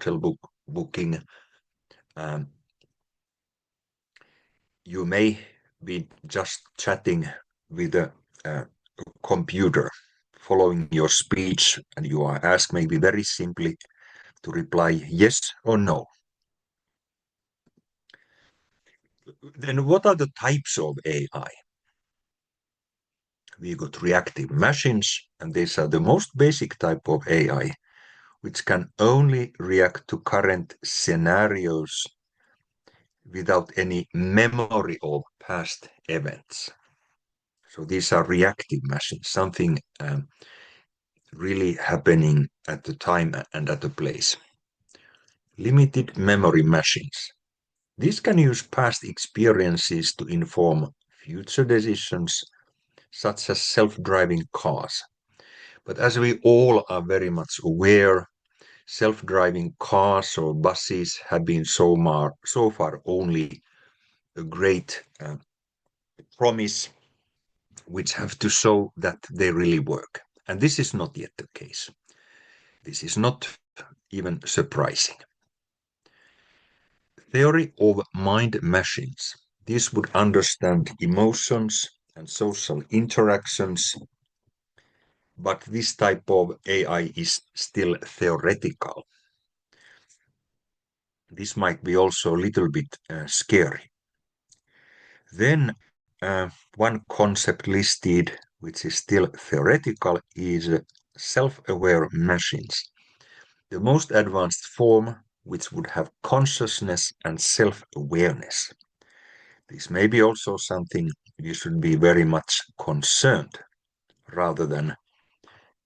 hotel booking. You may be just chatting with a computer, following your speech, and you are asked maybe very simply to reply yes or no. Then what are the types of AI? We got reactive machines, and these are the most basic type of AI, which can only react to current scenarios without any memory of past events. So these are reactive machines, something really happening at the time and at the place. Limited memory machines. These can use past experiences to inform future decisions, such as self-driving cars. But as we all are very much aware, self-driving cars or buses have been so far only a great promise, which have to show that they really work. And this is not yet the case. This is not even surprising. Theory of mind machines. This would understand emotions and social interactions, but this type of AI is still theoretical. This might be also a little bit scary. Then one concept listed, which is still theoretical, is self-aware machines. The most advanced form, which would have consciousness and self-awareness. This may be also something you should be very much concerned rather than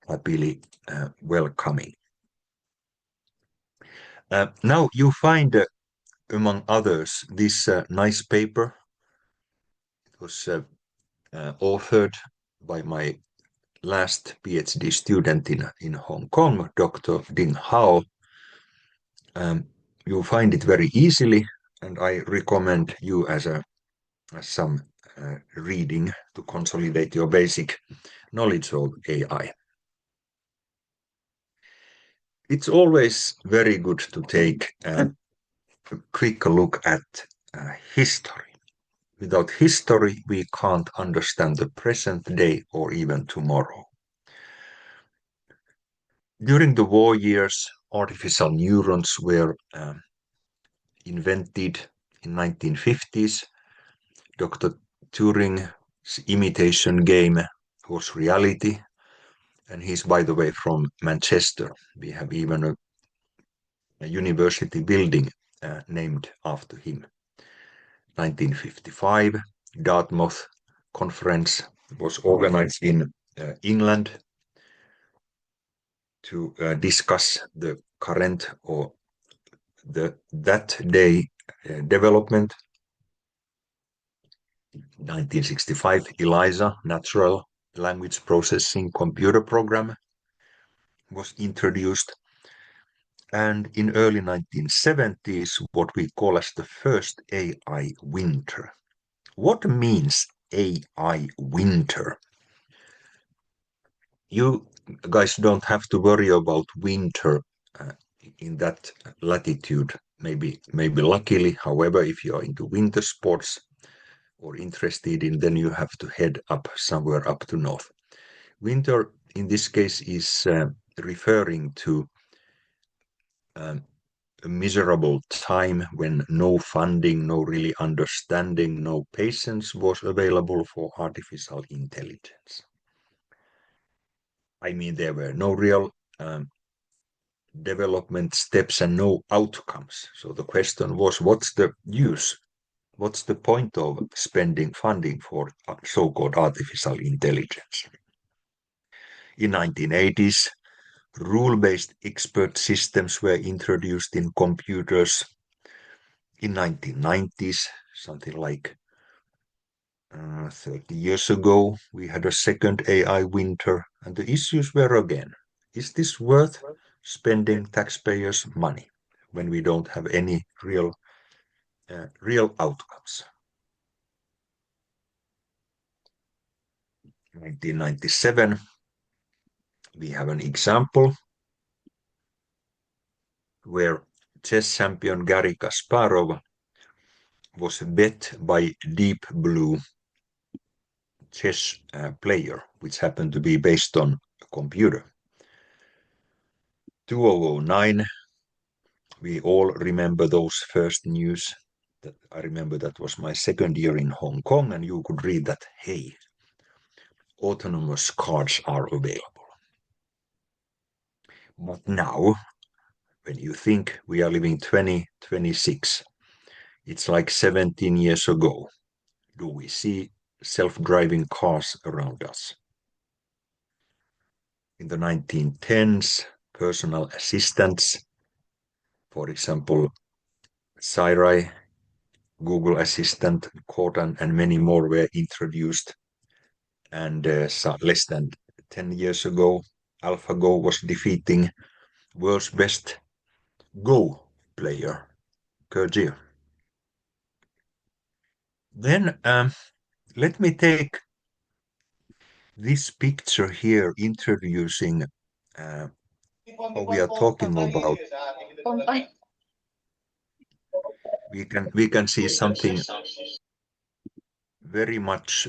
happily welcoming. Now you find, among others, this nice paper. It was authored by my last PhD student in Hong Kong, Dr. Ding Hao. You'll find it very easily, and I recommend you as some reading to consolidate your basic knowledge of AI. It's always very good to take a quick look at history. Without history, we can't understand the present day or even tomorrow. During the war years, artificial neurons were invented in 1950s. Dr. Turing's imitation game was reality, and he's, by the way, from Manchester. We have even a university building named after him. 1955, Dartmouth Conference was organized in England to discuss the current or that day development. 1965, ELIZA, Natural Language Processing Computer Program, was introduced. And in early 1970s, what we call as the first AI winter. What means AI winter? You guys don't have to worry about winter in that latitude. Maybe luckily, however, if you are into winter sports or interested in, then you have to head up somewhere up to north. Winter in this case is referring to a miserable time when no funding, no really understanding, no patience was available for artificial intelligence. I mean, there were no real development steps and no outcomes. So the question was, what's the use? What's the point of spending funding for so-called artificial intelligence? In 1980s, rule-based expert systems were introduced in computers. In 1990s, something like 30 years ago, we had a second AI winter, and the issues were again, is this worth spending taxpayers' money when we don't have any real outcomes? 1997, we have an example. where chess champion Garry Kasparov was bet by Deep Blue chess player, which happened to be based on a computer. 2009, we all remember those first news. That I remember that was my second year in Hong Kong, and you could read that, hey, autonomous cars are available. But now, when you think we are living 2026, it's like 17 years ago. Do we see self-driving cars around us? In the 1910s, personal assistants, for example, Siri, Google Assistant, Cortana, and many more were introduced. And less than 10 years ago, AlphaGo was defeating world's best Go player, Kergir. Then let me take this picture here introducing what we are talking about. We can see something very much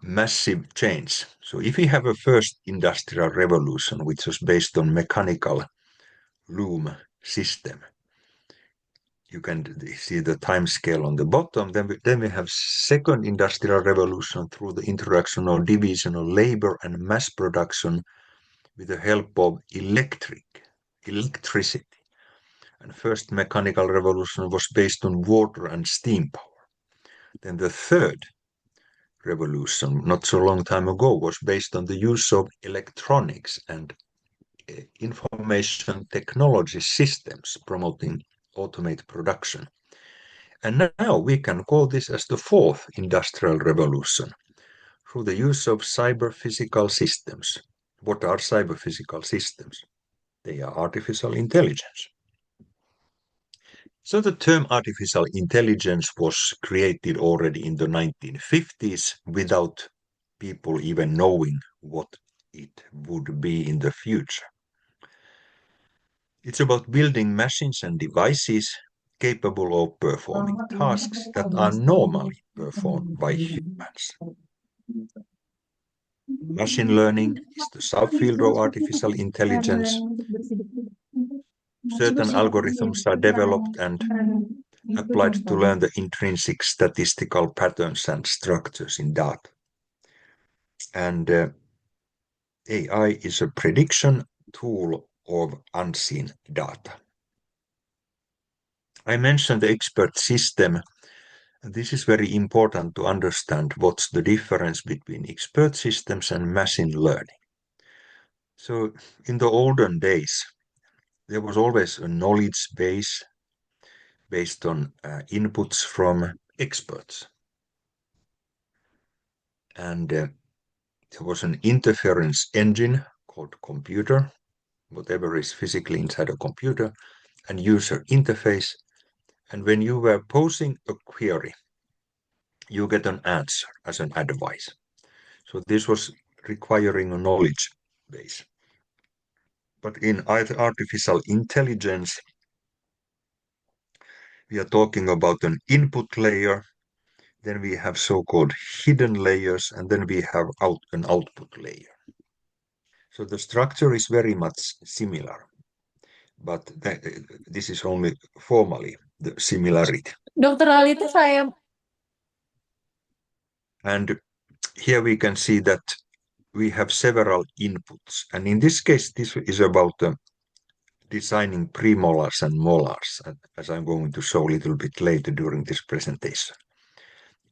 massive change. So if we have a first industrial revolution, which was based on mechanical loom system, you can see the time scale on the bottom. Then we have second industrial revolution through the introduction of division of labor and mass production with the help of electricity. And first mechanical revolution was based on water and steam power. Then the third revolution, not so long time ago, was based on the use of electronics and information technology systems promoting automated production. And now we can call this as the fourth industrial revolution through the use of cyber-physical systems. What are cyber-physical systems? They are artificial intelligence. So the term artificial intelligence was created already in the 1950s without people even knowing what it would be in the future. It's about building machines and devices capable of performing tasks that are normally performed by humans. Machine learning is the subfield of artificial intelligence. Certain algorithms are developed and applied to learn the intrinsic statistical patterns and structures in data. And AI is a prediction tool of unseen data. I mentioned the expert system. This is very important to understand what's the difference between expert systems and machine learning. So in the olden days, there was always a knowledge base based on inputs from experts. And there was an interference engine called computer, whatever is physically inside a computer, and user interface. And when you were posing a query, you get an answer as an advice. So this was requiring a knowledge base. But in artificial intelligence, we are talking about an input layer, then we have so-called hidden layers, and then we have an output layer. So the structure is very much similar, but this is only formally the similarity. Dokter Ali itu saya. And here we can see that we have several inputs. And in this case, this is about designing premolars and molars, as I'm going to show a little bit later during this presentation.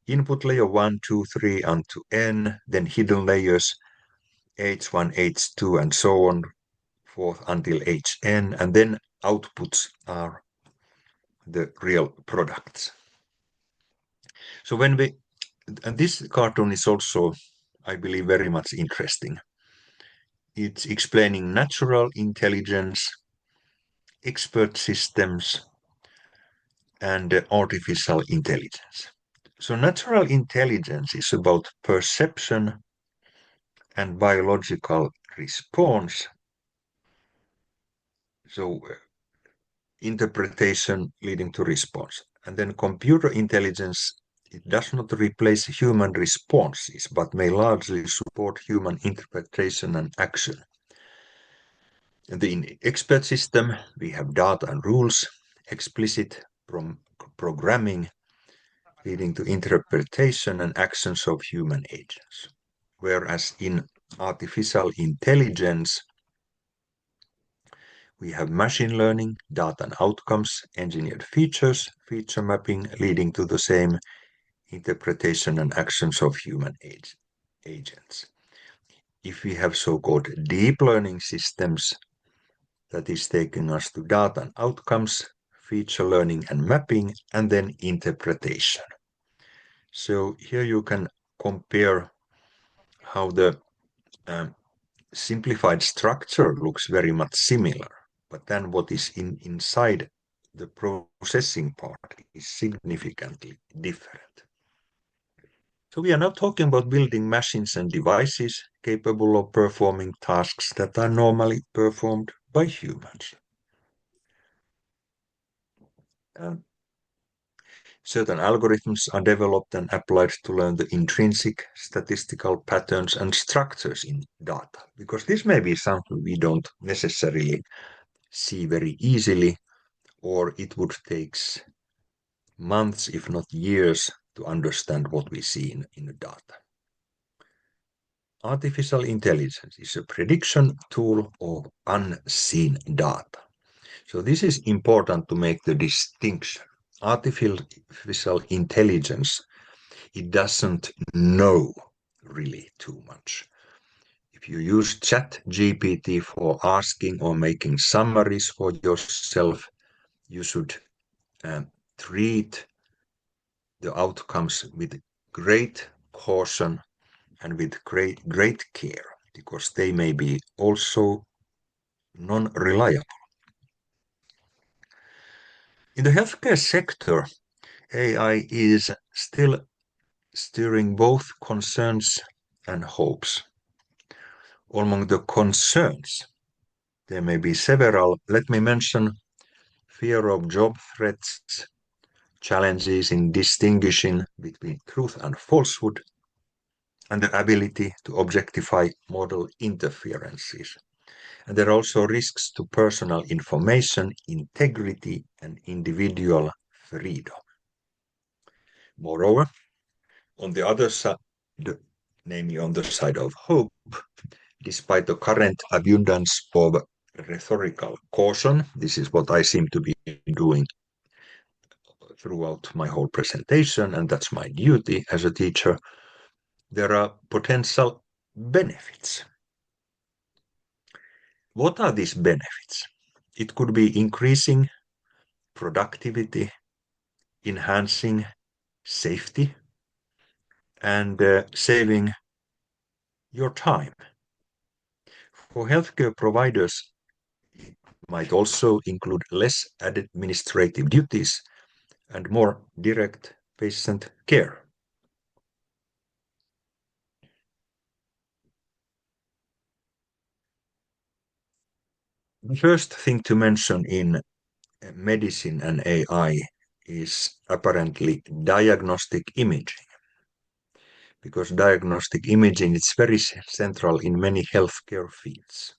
Input layer 1, 2, 3, and to N, then hidden layers H1, H2, and so on forth until Hn, and then outputs are the real products. So when we, and this cartoon is also, I believe, very much interesting. It's explaining natural intelligence, expert systems, and artificial intelligence. So natural intelligence is about perception and biological response. So interpretation leading to response. And then computer intelligence, it does not replace human responses, but may largely support human interpretation and action. And in expert system, we have data and rules, explicit programming leading to interpretation and actions of human agents. Whereas in artificial intelligence, we have machine learning, data and outcomes, engineered features, feature mapping leading to the same interpretation and actions of human agents. If we have so-called deep learning systems, that is taking us to data and outcomes, feature learning and mapping, and then interpretation. So here you can compare how the simplified structure looks very much similar, but then what is inside the processing part is significantly different. So we are now talking about building machines and devices capable of performing tasks that are normally performed by humans. Certain algorithms are developed and applied to learn the intrinsic statistical patterns and structures in data, because this may be something we don't necessarily see very easily, or it would take months, if not years, to understand what we see in the data. Artificial intelligence is a prediction tool of unseen data. So this is important to make the distinction. Artificial intelligence, it doesn't know really too much. If you use ChatGPT for asking or making summaries for yourself, you should treat the outcomes with great caution and with great care, because they may be also non-reliable. In the healthcare sector, AI is still stirring both concerns and hopes. Among the concerns, there may be several. Let me mention fear of job threats, challenges in distinguishing between truth and falsehood, and the ability to objectify model interferences. And there are also risks to personal information integrity and individual freedom. Moreover, on the other side, namely on the side of hope, despite the current abundance of rhetorical caution, this is what I seem to be doing throughout my whole presentation, and that's my duty as a teacher, there are potential benefits. What are these benefits? It could be increasing productivity, enhancing safety, and saving your time. For healthcare providers, it might also include less administrative duties and more direct patient care. The first thing to mention in medicine and AI is apparently diagnostic imaging, because diagnostic imaging is very central in many healthcare fields.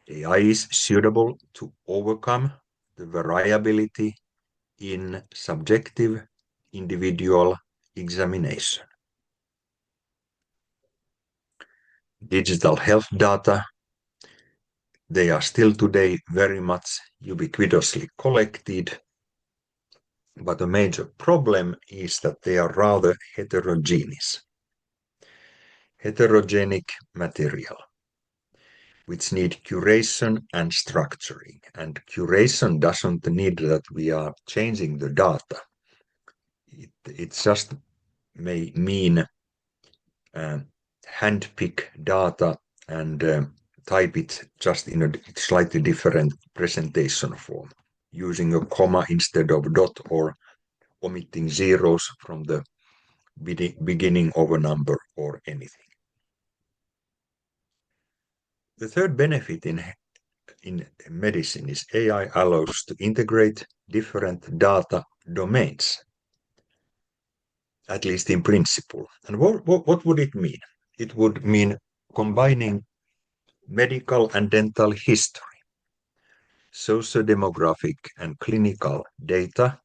AI is suitable to overcome the variability in subjective individual examination. Digital health data, they are still today very much ubiquitously collected, but a major problem is that they are rather heterogeneous. Heterogenic material, which need curation and structuring. And curation doesn't need that we are changing the data. It just may mean handpick data and type it just in a slightly different presentation form, using a comma instead of dot, or omitting zeros from the beginning of a number or anything. The third benefit in in medicine is AI allows to integrate different data domains, at least in principle. And what would it mean? It would mean combining medical and dental history, socio-demographic and clinical data,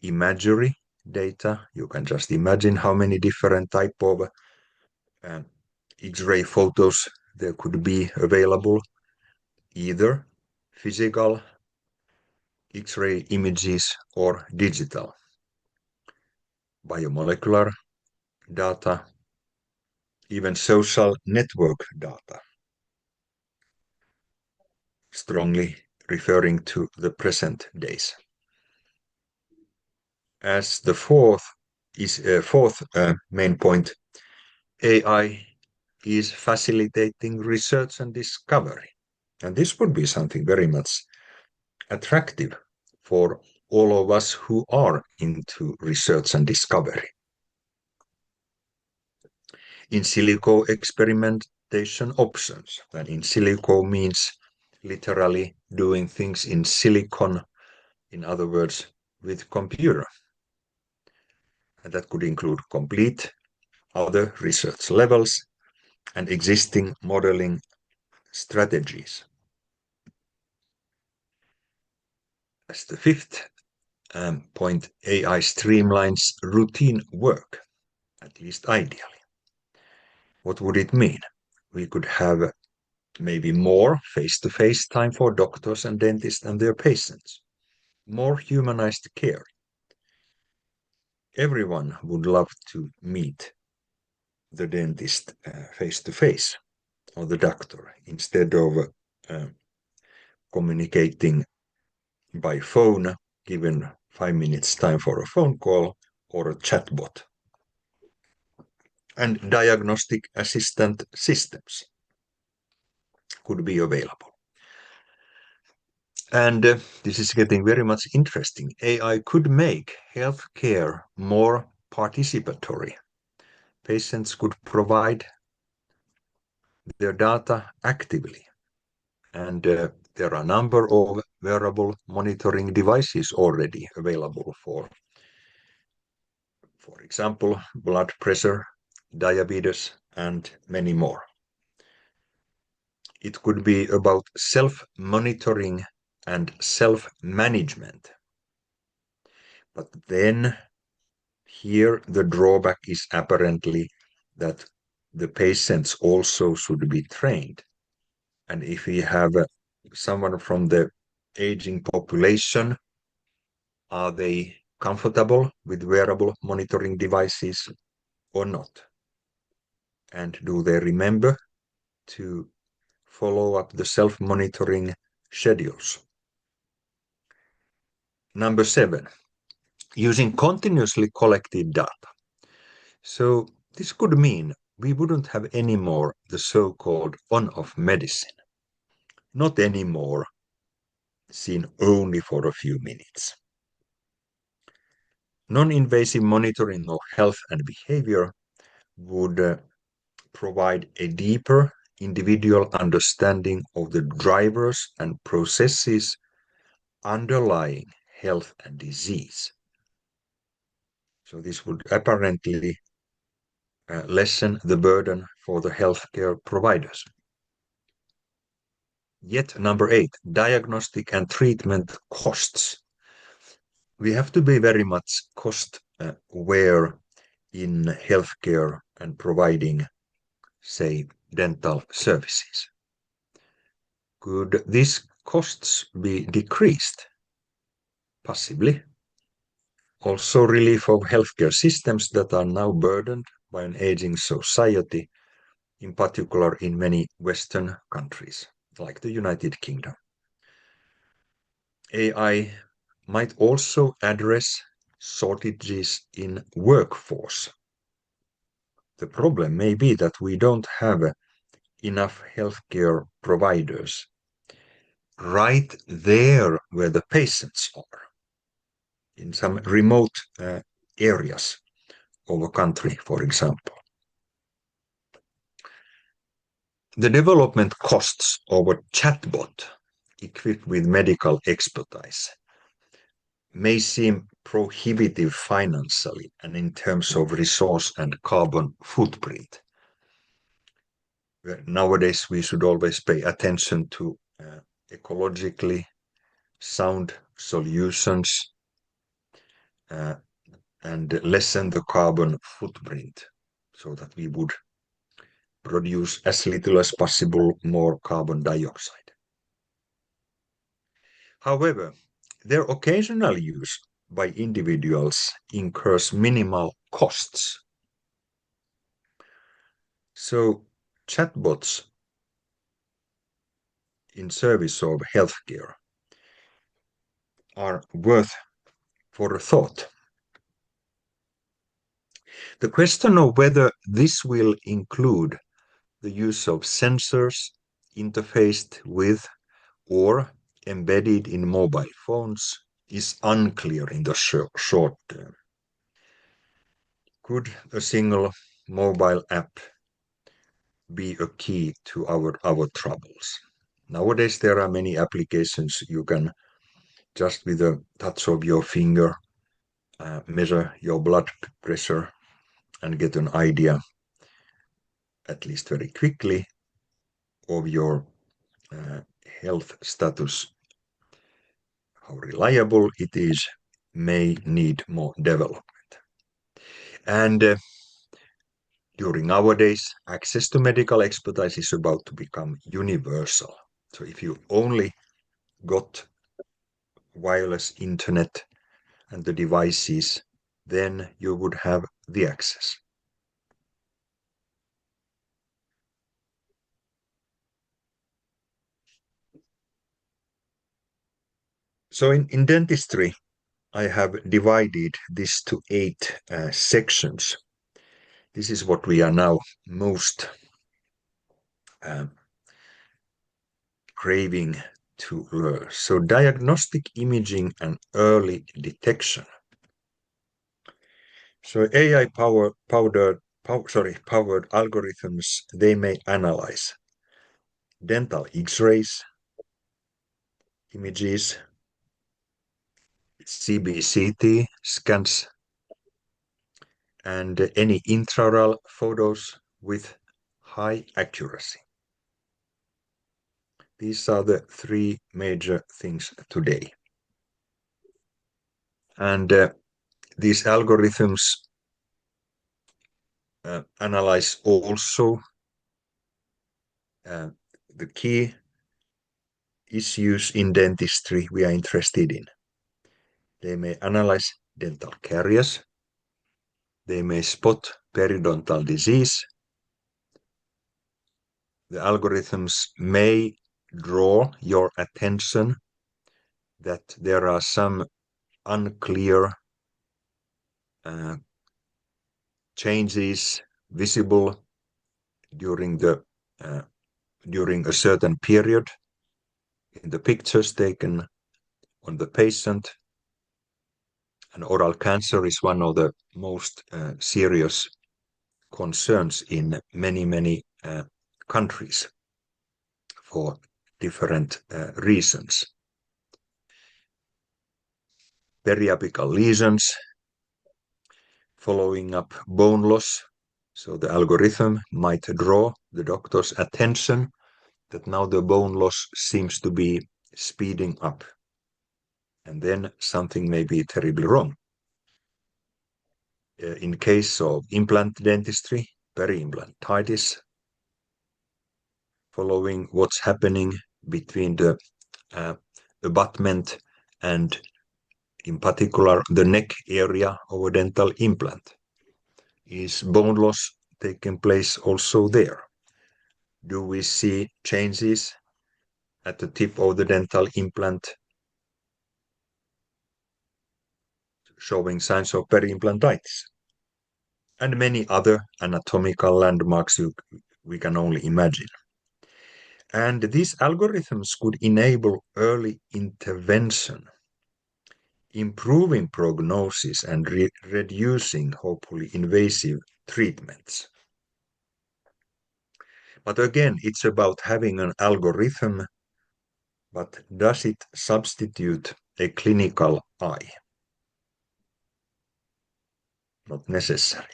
imagery data. You can just imagine how many different type of X-ray photos there could be available, either physical X-ray images or digital, biomolecular data, even social network data, strongly referring to the present days. As the fourth main point, AI is facilitating research and discovery. And this would be something very much attractive for all of us who are into research and discovery. In silico experimentation options, and in silico means literally doing things in silicon, in other words, with computer. And that could include complete other research levels and existing modeling strategies. As the fifth point, AI streamlines routine work, at least ideally. What would it mean? We could have maybe more face-to-face time for doctors and dentists and their patients, more humanized care. Everyone would love to meet the dentist face-to-face or the doctor instead of communicating by phone, given 5 minutes time for a phone call or a chatbot. And diagnostic assistant systems could be available. And this is getting very much interesting. AI could make healthcare more participatory. Patients could provide their data actively. And there are a number of wearable monitoring devices already available for example, blood pressure, diabetes, and many more. It could be about self-monitoring and self-management. But then here the drawback is apparently that the patients also should be trained. And if we have someone from the aging population, are they comfortable with wearable monitoring devices or not? And do they remember to follow up the self-monitoring schedules? Number 7, using continuously collected data. So this could mean we wouldn't have any more the so-called on-off medicine. Not anymore seen only for a few minutes. Non-invasive monitoring of health and behavior would provide a deeper individual understanding of the drivers and processes underlying health and disease. So this would apparently lessen the burden for the healthcare providers. Yet number 8, diagnostic and treatment costs. We have to be very much cost aware in healthcare and providing, say, dental services. Could these costs be decreased? Possibly. Also, relief of healthcare systems that are now burdened by an aging society, in particular in many Western countries, like the United Kingdom. AI might also address shortages in workforce. The problem may be that we don't have enough healthcare providers right there where the patients are, in some remote areas of a country, for example. the development costs of a chatbot equipped with medical expertise may seem prohibitive financially and in terms of resource and carbon footprint. Nowadays, we should always pay attention to ecologically sound solutions and lessen the carbon footprint so that we would produce as little as possible more carbon dioxide. However, their occasional use by individuals incurs minimal costs. So chatbots in service of healthcare are worth for a thought. The question of whether this will include the use of sensors interfaced with or embedded in mobile phones is unclear in the short term. Could a single mobile app be a key to our troubles? Nowadays, there are many applications you can just with a touch of your finger measure your blood pressure and get an idea, at least very quickly, of your health status. How reliable it is may need more development. And during our days, access to medical expertise is about to become universal. So if you only got wireless internet and the devices, then you would have the access. So in dentistry, I have divided this to 8 sections. This is what we are now most craving to learn. So diagnostic imaging and early detection. So AI-powered algorithms, they may analyze dental X-rays, images, CBCT scans, and any intraoral photos with high accuracy. These are the 3 major things today. And these algorithms analyze also the key issues in dentistry we are interested in. They may analyze dental caries. They may spot periodontal disease. The algorithms may draw your attention that there are some unclear changes visible during a certain period in the pictures taken on the patient. And oral cancer is one of the most serious concerns in many countries for different reasons. Periapical lesions, following up bone loss. So the algorithm might draw the doctor's attention that now the bone loss seems to be speeding up. And then something may be terribly wrong. In case of implant dentistry, peri-implantitis, following what's happening between the abutment and in particular the neck area of a dental implant. Is bone loss taking place also there? Do we see changes at the tip of the dental implant showing signs of peri-implantitis? And many other anatomical landmarks we can only imagine. And these algorithms could enable early intervention, improving prognosis and reducing, hopefully, invasive treatments. But again, it's about having an algorithm, but does it substitute a clinical eye? Not necessary.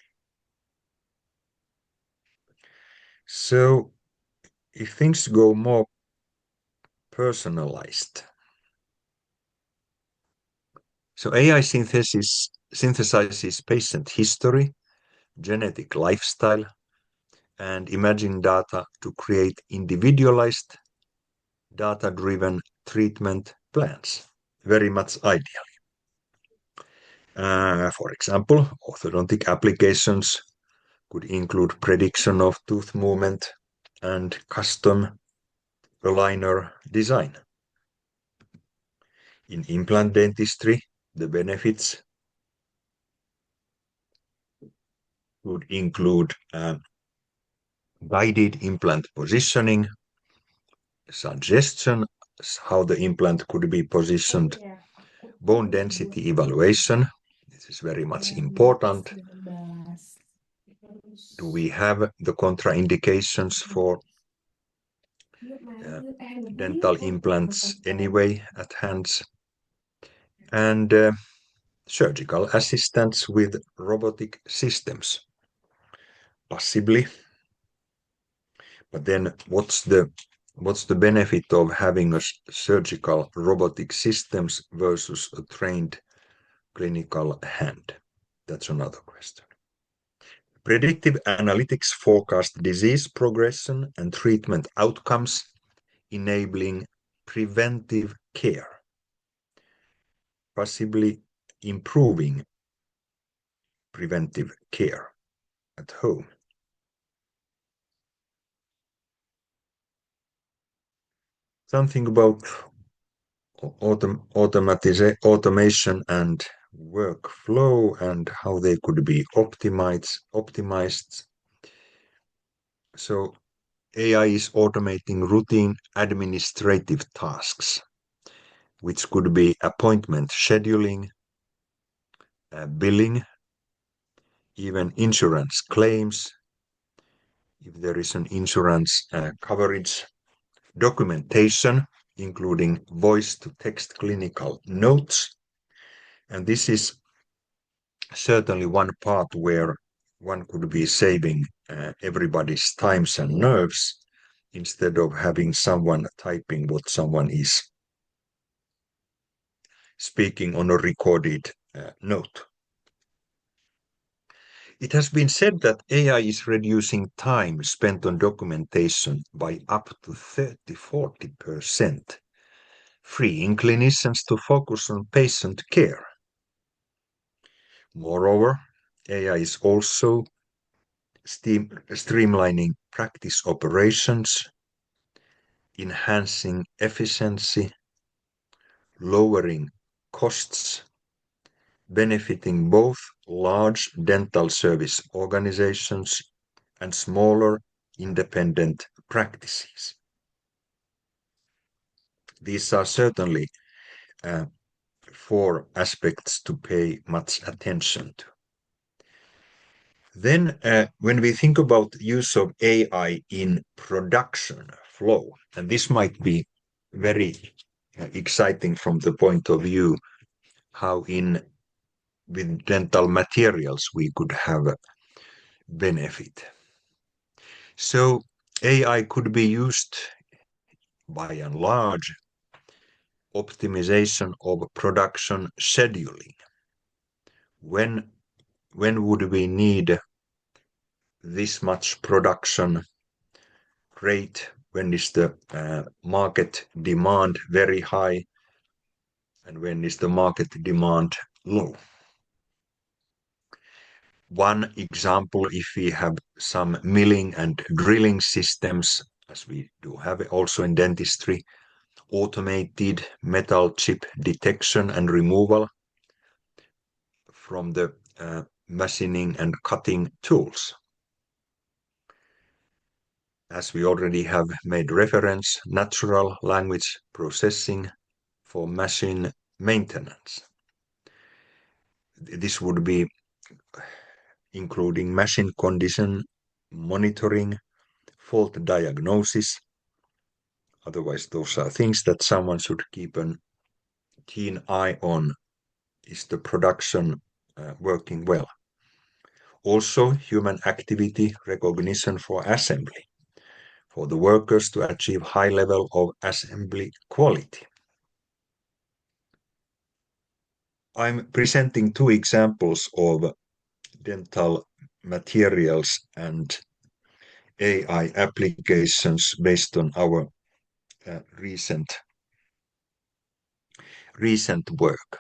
So if things go more personalized, so AI synthesizes patient history, genetic lifestyle, and imaging data to create individualized, data-driven treatment plans. Very much ideal. For example, orthodontic applications could include prediction of tooth movement and custom aligner design. In implant dentistry, the benefits would include guided implant positioning, suggestion how the implant could be positioned, bone density evaluation. This is very much important. Do we have the contraindications for dental implants anyway at hands? And surgical assistance with robotic systems, possibly. But then what's the benefit of having a surgical robotic systems versus a trained clinical hand? That's another question. Predictive analytics forecast disease progression and treatment outcomes, enabling preventive care, possibly improving preventive care at home. Something about automation and workflow and how they could be optimized. So AI is automating routine administrative tasks, which could be appointment scheduling, billing, even insurance claims, if there is an insurance coverage, documentation, including voice-to-text clinical notes. And this is certainly one part where one could be saving everybody's times and nerves instead of having someone typing what someone is speaking on a recorded note. It has been said that AI is reducing time spent on documentation by up to 30-40%, freeing clinicians to focus on patient care. Moreover, AI is also streamlining practice operations, enhancing efficiency, lowering costs, benefiting both large dental service organizations and smaller independent practices. These are certainly four aspects to pay much attention to. Then when we think about use of AI in production flow, and this might be very exciting from the point of view how with dental materials we could have a benefit. So AI could be used by and large optimization of production scheduling. When would we need this much production rate? When is the market demand very high? And when is the market demand low? One example, if we have some milling and drilling systems, as we do have also in dentistry, automated metal chip detection and removal from the machining and cutting tools. As we already have made reference, natural language processing for machine maintenance. This would be including machine condition monitoring fault diagnosis. Otherwise, those are things that someone should keep a keen eye on. Is the production working well? Also, human activity recognition for assembly, for the workers to achieve high level of assembly quality. I'm presenting two examples of dental materials and AI applications based on our recent work.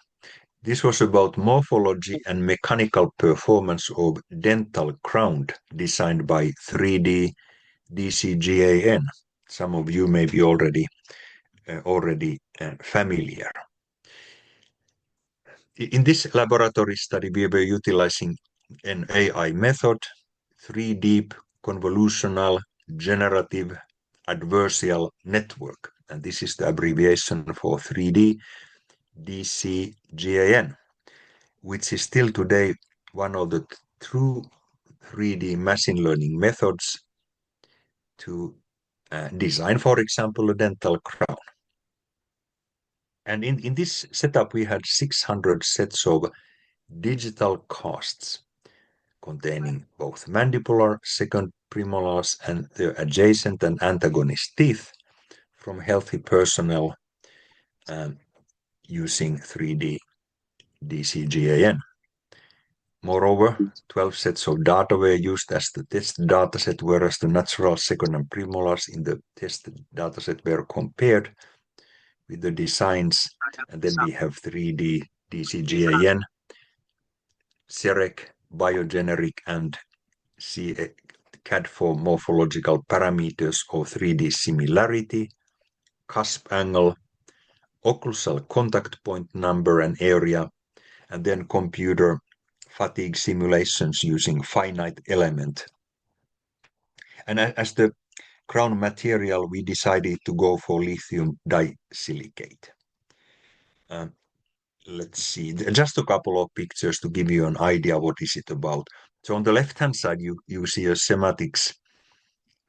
This was about morphology and mechanical performance of dental crown designed by 3D DCGAN. Some of you may be already familiar. In this laboratory study, we were utilizing an AI method, 3D convolutional generative adversarial network, and this is the abbreviation for 3D DCGAN, which is still today one of the true 3D machine learning methods to design, for example, a dental crown. And in this setup, we had 600 sets of digital casts containing both mandibular, second premolars, and their adjacent and antagonist teeth from healthy personnel using 3D DCGAN. Moreover, 12 sets of data were used as the test dataset, whereas the natural second and premolars in the test dataset were compared with the designs, and then we have 3D DCGAN, CEREC, biogeneric, and CAD for morphological parameters of 3D similarity, cusp angle, occlusal contact point number and area, and then computer fatigue simulations using finite element. And as the crown material, we decided to go for lithium disilicate. Let's see, just a couple of pictures to give you an idea what is it about. So on the left-hand side, you see a schematics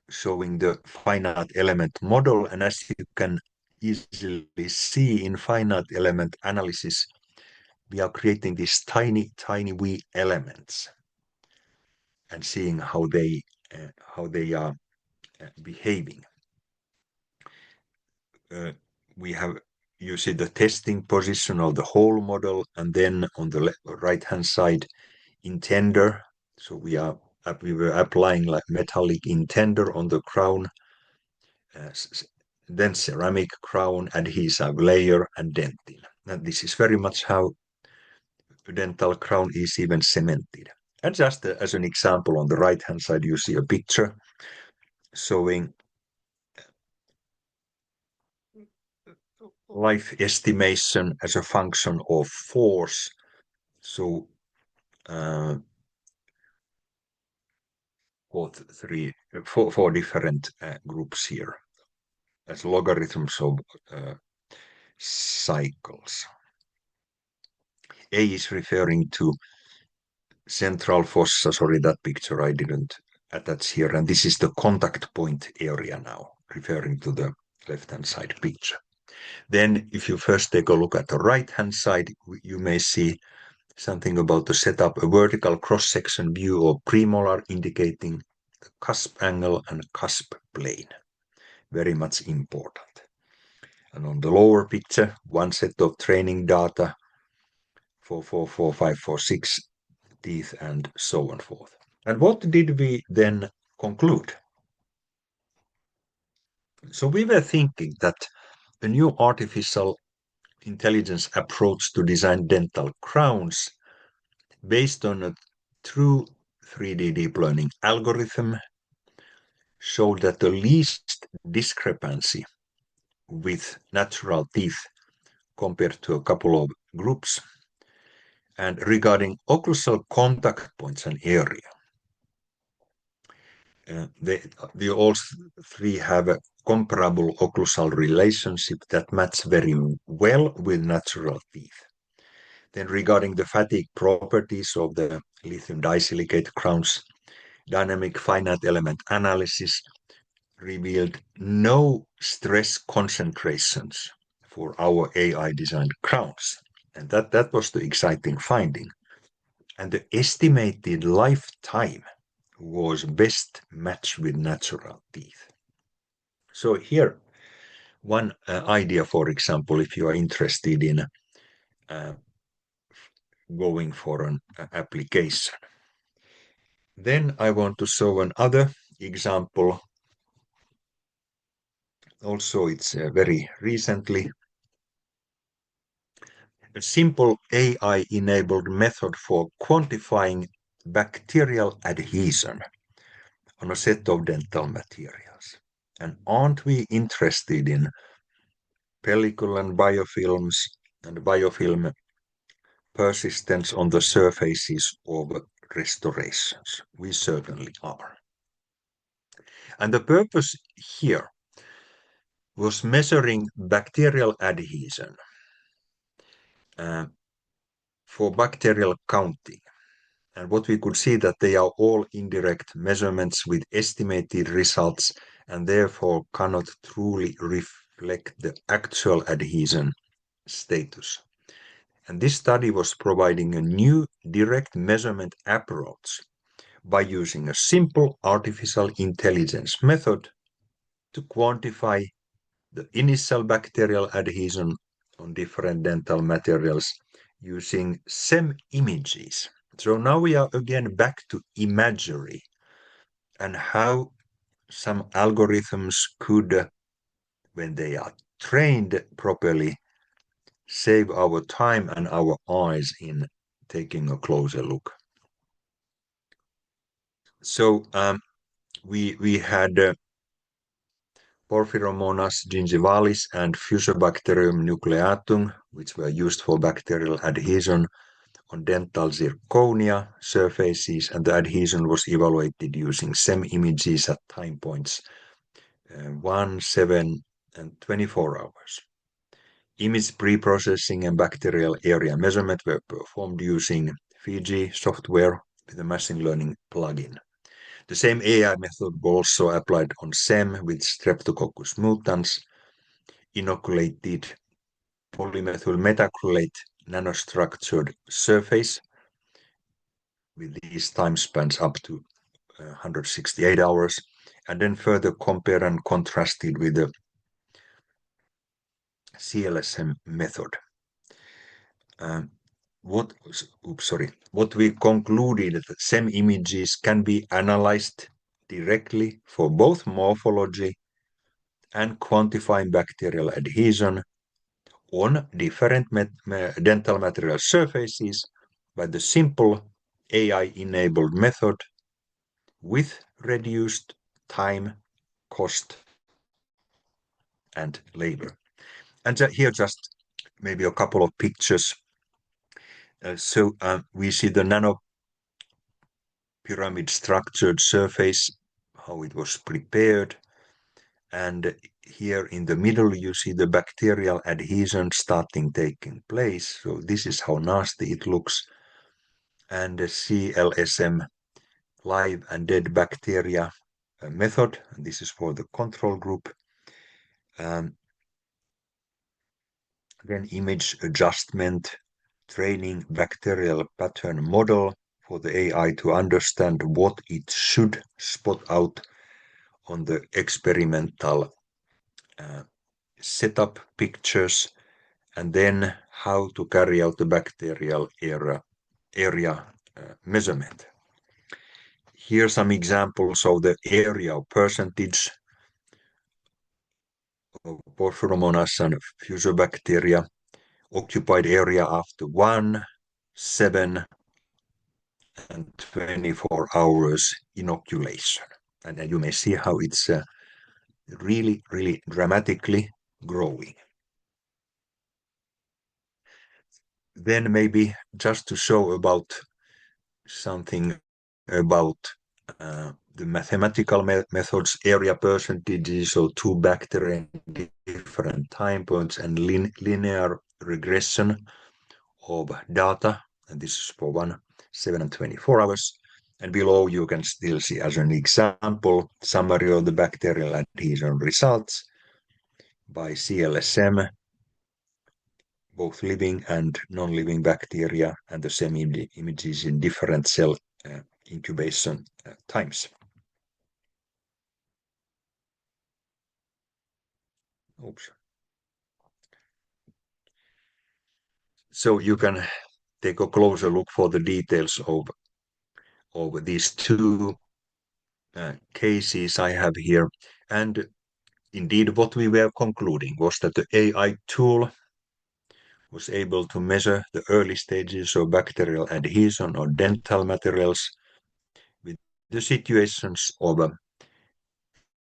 showing the finite element model. And as you can easily see in finite element analysis, we are creating these tiny wee elements and seeing how they are behaving. You see the testing position of the whole model, and then on the right-hand side, intender. So we were applying like metallic intender on the crown, then ceramic crown, adhesive layer, and dentin. And this is very much how the dental crown is even cemented. And just as an example, on the right-hand side, you see a picture showing life estimation as a function of force. So four different groups here as logarithms of cycles. A is referring to central fossa. Sorry, that picture I didn't attach here. And this is the contact point area now, referring to the left-hand side picture. Then if you first take a look at the right-hand side, you may see something about the setup, a vertical cross-section view of premolar indicating the cusp angle and cusp plane. Very much important. And on the lower picture, one set of training data, 4, 4, 4, 5, 4, 6 teeth, and so on forth. And what did we then conclude? So we were thinking that a new artificial intelligence approach to design dental crowns based on a true 3D deep learning algorithm showed that the least discrepancy with natural teeth compared to a couple of groups. And regarding occlusal contact points and area, they all three have a comparable occlusal relationship that match very well with natural teeth. Then regarding the fatigue properties of the lithium disilicate crowns, dynamic finite element analysis revealed no stress concentrations for our AI-designed crowns. And that was the exciting finding. And the estimated lifetime was best matched with natural teeth. So here, one idea, for example, if you are interested in going for an application. Then I want to show another example. Also, it's very recently. A simple AI-enabled method for quantifying bacterial adhesion on a set of dental materials. And aren't we interested in pellicle and biofilms and biofilm persistence on the surfaces of restorations? We certainly are. And the purpose here was measuring bacterial adhesion for bacterial counting. And what we could see that they are all indirect measurements with estimated results and therefore cannot truly reflect the actual adhesion status. And this study was providing a new direct measurement approach by using a simple artificial intelligence method to quantify the initial bacterial adhesion on different dental materials using SEM images. So now we are again back to imagery and how some algorithms could, when they are trained properly, save our time and our eyes in taking a closer look. So we had Porphyromonas gingivalis and Fusobacterium nucleatum, which were used for bacterial adhesion on dental zirconia surfaces, and the adhesion was evaluated using SEM images at time points 1, 7, and 24 hours. Image pre-processing and bacterial area measurement were performed using Fiji software with a machine learning plugin. The same AI method was also applied on SEM with Streptococcus mutans, inoculated polymethyl methacrylate nanostructured surface with these time spans up to 168 hours, and then further compare and contrasted with the CLSM method. What we concluded that SEM images can be analyzed directly for both morphology and quantifying bacterial adhesion on different dental material surfaces by the simple AI-enabled method with reduced time, cost, and labor. And here just maybe a couple of pictures. So we see the nano pyramid structured surface, how it was prepared. And here in the middle, you see the bacterial adhesion taking place. So this is how nasty it looks. And the CLSM live and dead bacteria method. And this is for the control group. Then image adjustment, training bacterial pattern model for the AI to understand what it should spot out on the experimental setup pictures, and then how to carry out the bacterial area measurement. Here are some examples of the area or percentage of Porphyromonas and Fusobacteria occupied area after 1, 7, and 24 hours inoculation. And you may see how it's really, really dramatically growing. Then maybe just to show about something about the mathematical methods, area percentages, so two bacteria in different time points, and linear regression of data, and this is for 1, 7, and 24 hours. And below you can still see as an example summary of the bacterial adhesion results by CLSM, both living and non-living bacteria, and the same images in different cell incubation times. Oops. So you can take a closer look for the details of these two cases I have here. And indeed, what we were concluding was that the AI tool was able to measure the early stages of bacterial adhesion on dental materials with the situations of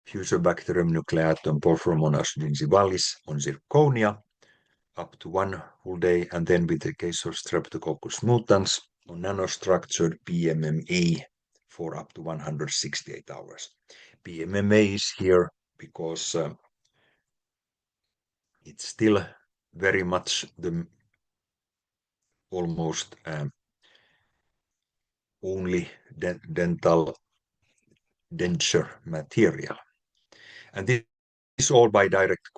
Fusobacterium nucleatum porphyromonas gingivalis on zirconia up to 1 full day, and then with the case of Streptococcus mutans on nanostructured PMMA for up to 168 hours. PMMA is here because it's still very much the almost only dental denture material. And this is all by direct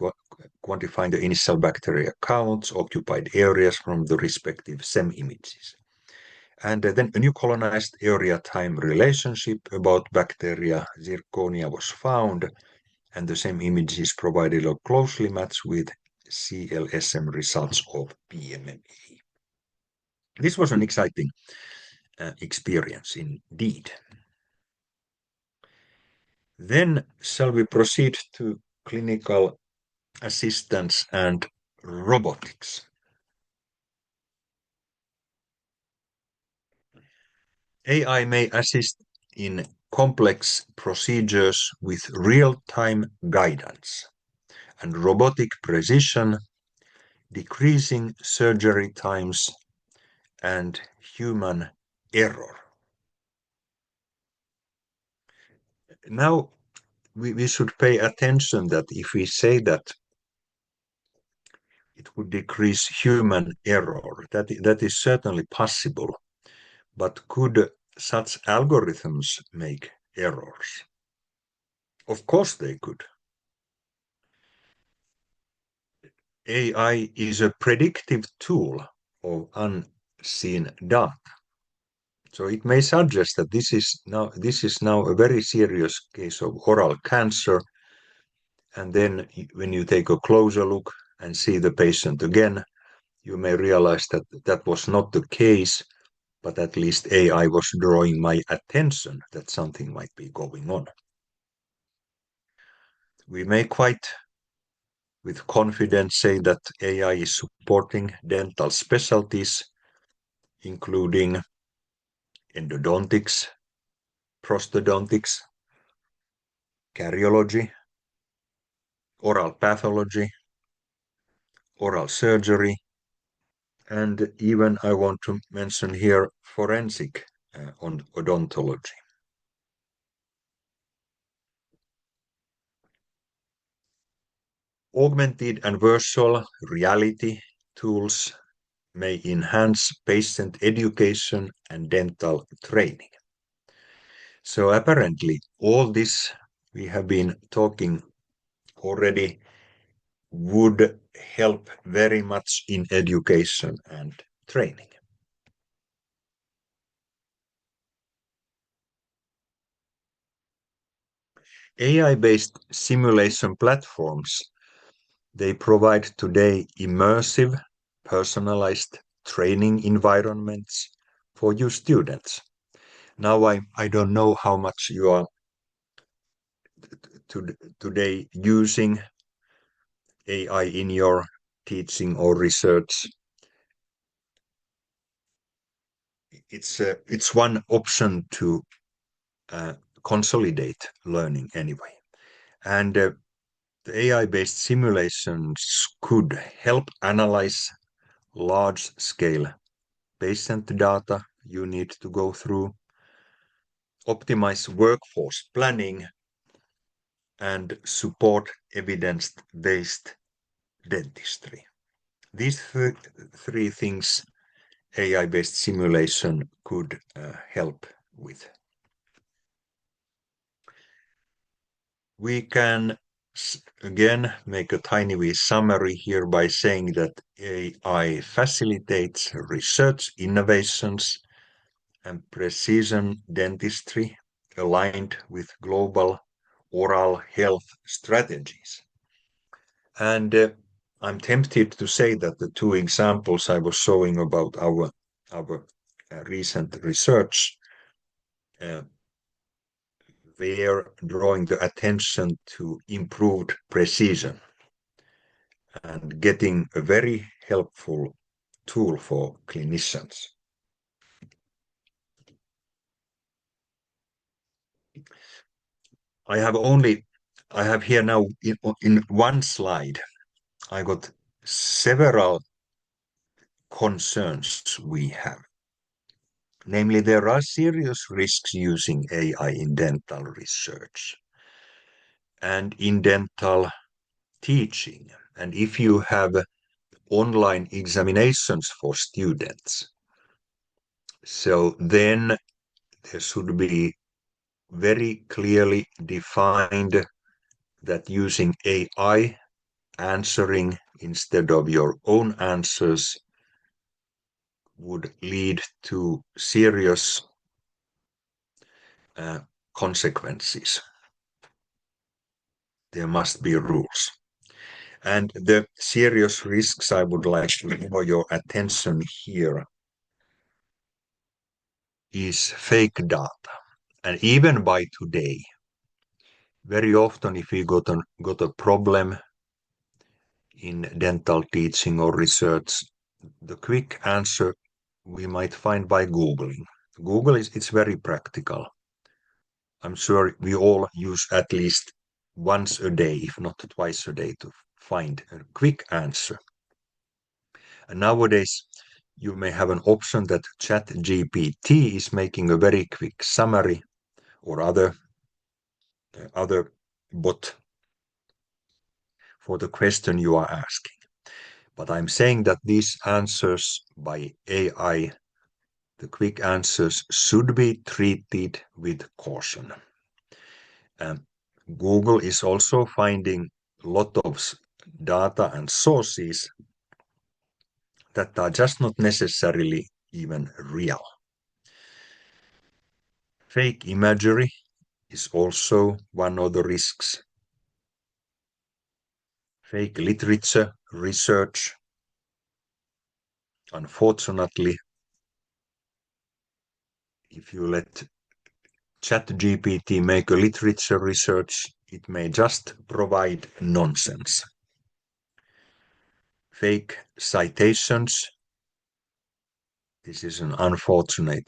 quantifying the initial bacteria counts, occupied areas from the respective SEM images. And then a new colonized area-time relationship about bacteria zirconia was found, and the same images provided a closely matched with CLSM results of PMMA. This was an exciting experience indeed. Then shall we proceed to clinical assistance and robotics? AI may assist in complex procedures with real-time guidance and robotic precision, decreasing surgery times and human error. Now, we should pay attention that if we say that it would decrease human error, that is certainly possible, but could such algorithms make errors? Of course they could. AI is a predictive tool of unseen data. So it may suggest that this is now a very serious case of oral cancer, and then when you take a closer look and see the patient again, you may realize that that was not the case, but at least AI was drawing my attention that something might be going on. We may quite with confidence say that AI is supporting dental specialties, including endodontics, prosthodontics, caryology, oral pathology, oral surgery, and even I want to mention here forensic odontology. Augmented and virtual reality tools may enhance patient education and dental training. So apparently all this we have been talking already would help very much in education and training. AI-based simulation platforms, they provide today immersive, personalized training environments for you students. Now I don't know how much you are today using AI in your teaching or research. It's one option to consolidate learning anyway. And the AI-based simulations could help analyze large-scale patient data you need to go through, optimize workforce planning, and support evidence-based dentistry. These three things AI-based simulation could help with. We can again make a tiny wee summary here by saying that AI facilitates research innovations and precision dentistry aligned with global oral health strategies. And I'm tempted to say that the two examples I was showing about our recent research were drawing the attention to improved precision and getting a very helpful tool for clinicians. I have here now in one slide, I got several concerns we have. Namely, there are serious risks using AI in dental research and in dental teaching. And if you have online examinations for students, so then there should be very clearly defined that using AI answering instead of your own answers would lead to serious consequences. There must be rules. And the serious risks I would like to draw your attention here is fake data. And even by today, very often if we got a problem in dental teaching or research, the quick answer we might find by Googling. Google it's very practical. I'm sure we all use at least once a day, if not twice a day, to find a quick answer. And nowadays, you may have an option that ChatGPT is making a very quick summary or other bot for the question you are asking. But I'm saying that these answers by AI, the quick answers, should be treated with caution. Google is also finding a lot of data and sources that are just not necessarily even real. Fake imagery is also one of the risks. Fake literature research, unfortunately, if you let ChatGPT make a literature research, it may just provide nonsense. Fake citations. This is an unfortunately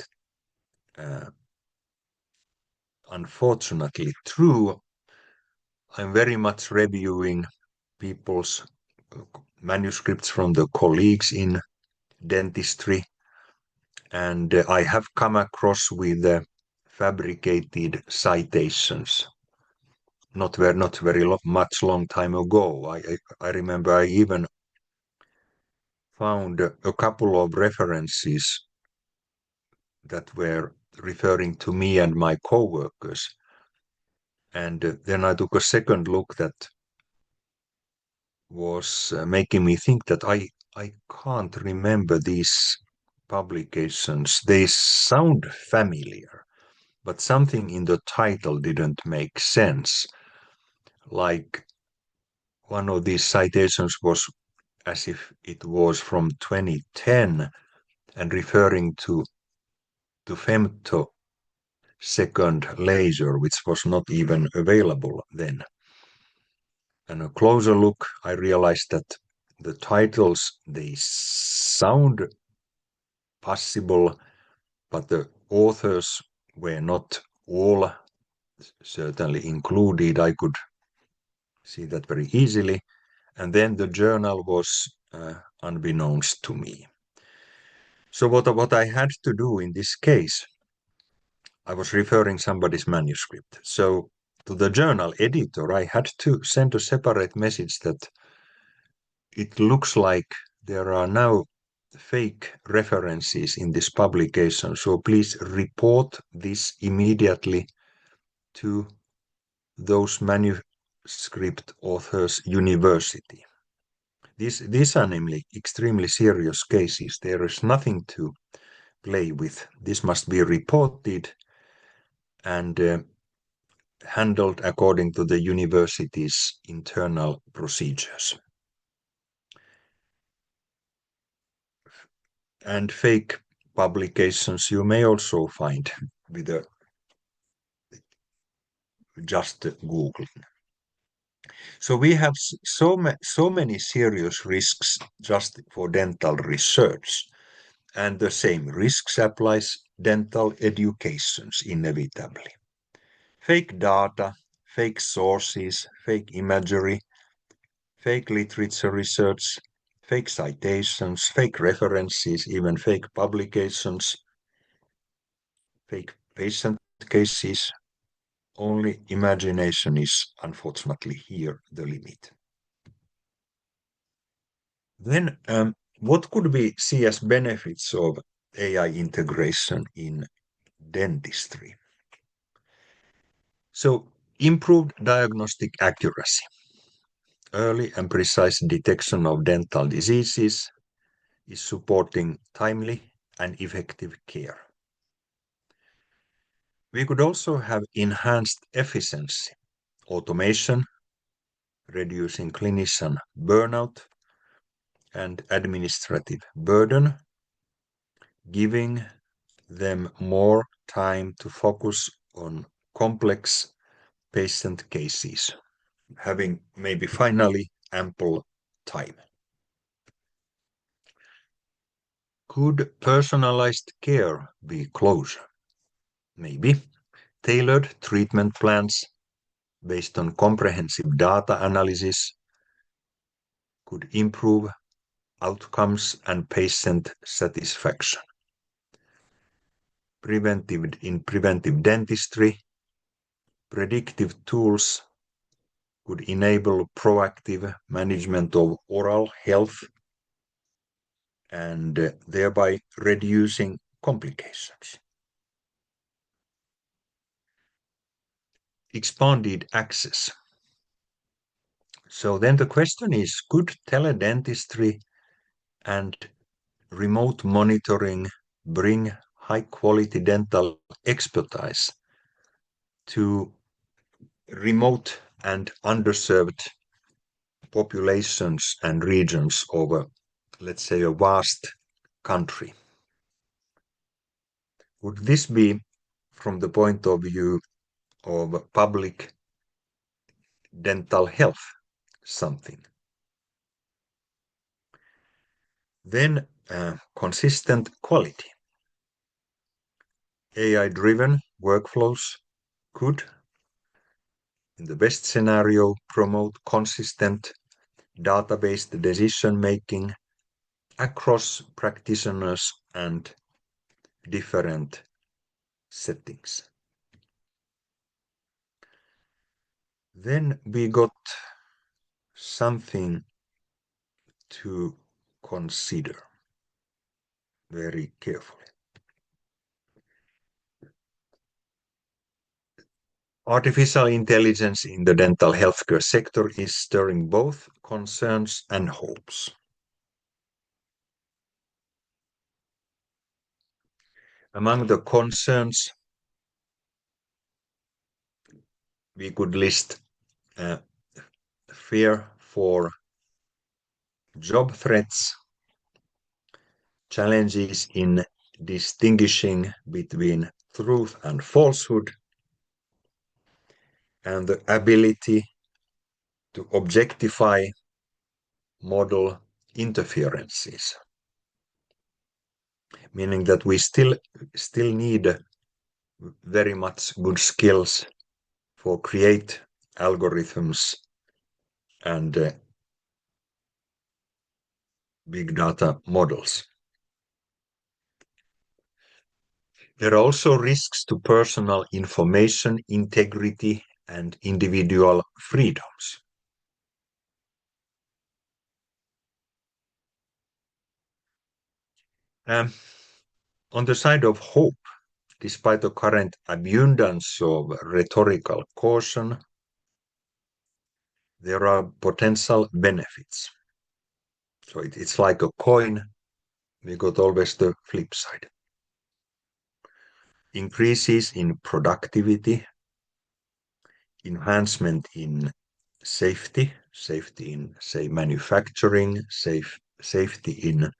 true. I'm very much reviewing people's manuscripts from the colleagues in dentistry, and I have come across with fabricated citations. Not very much long time ago. I remember I even found a couple of references that were referring to me and my co-workers. And then I took a second look that was making me think that I can't remember these publications. They sound familiar, but something in the title didn't make sense. Like one of these citations was as if it was from 2010 and referring to femtosecond laser, which was not even available then. And a closer look, I realized that the titles, they sound possible, but the authors were not all certainly included. I could see that very easily. And then the journal was unbeknownst to me. So what I had to do in this case, I was referring somebody's manuscript. So to the journal editor, I had to send a separate message that it looks like there are now fake references in this publication, so please report this immediately to those manuscript authors' university. These are namely extremely serious cases. There is nothing to play with. This must be reported and handled according to the university's internal procedures. And fake publications you may also find with just Googling. So we have so many serious risks just for dental research, and the same risks applies dental educations inevitably. Fake data, fake sources, fake imagery, fake literature research, fake citations, fake references, even fake publications, fake patient cases. Only imagination is unfortunately here the limit. Then what could we see as benefits of AI integration in dentistry? So improved diagnostic accuracy, early and precise detection of dental diseases is supporting timely and effective care. We could also have enhanced efficiency, automation, reducing clinician burnout and administrative burden, giving them more time to focus on complex patient cases, having maybe finally ample time. Could personalized care be closer? Maybe. Tailored treatment plans based on comprehensive data analysis could improve outcomes and patient satisfaction. In preventive dentistry, predictive tools could enable proactive management of oral health and thereby reducing complications. Expanded access. So then the question is, could teledentistry and remote monitoring bring high-quality dental expertise to remote and underserved populations and regions over, let's say, a vast country? Would this be, from the point of view of public dental health, something? Then consistent quality. AI-driven workflows could, in the best scenario, promote consistent data-based decision-making across practitioners and different settings. Then we got something to consider very carefully. Artificial intelligence in the dental healthcare sector is stirring both concerns and hopes. Among the concerns, we could list fear for job threats, challenges in distinguishing between truth and falsehood, and the ability to objectify model interferences, meaning that we still need very much good skills for create algorithms and big data models. There are also risks to personal information integrity and individual freedoms. Um, on the side of hope, despite the current abundance of rhetorical caution, there are potential benefits. So it's like a coin, we got always the flip side. Increases in productivity, enhancement in safety in, say, manufacturing, safety in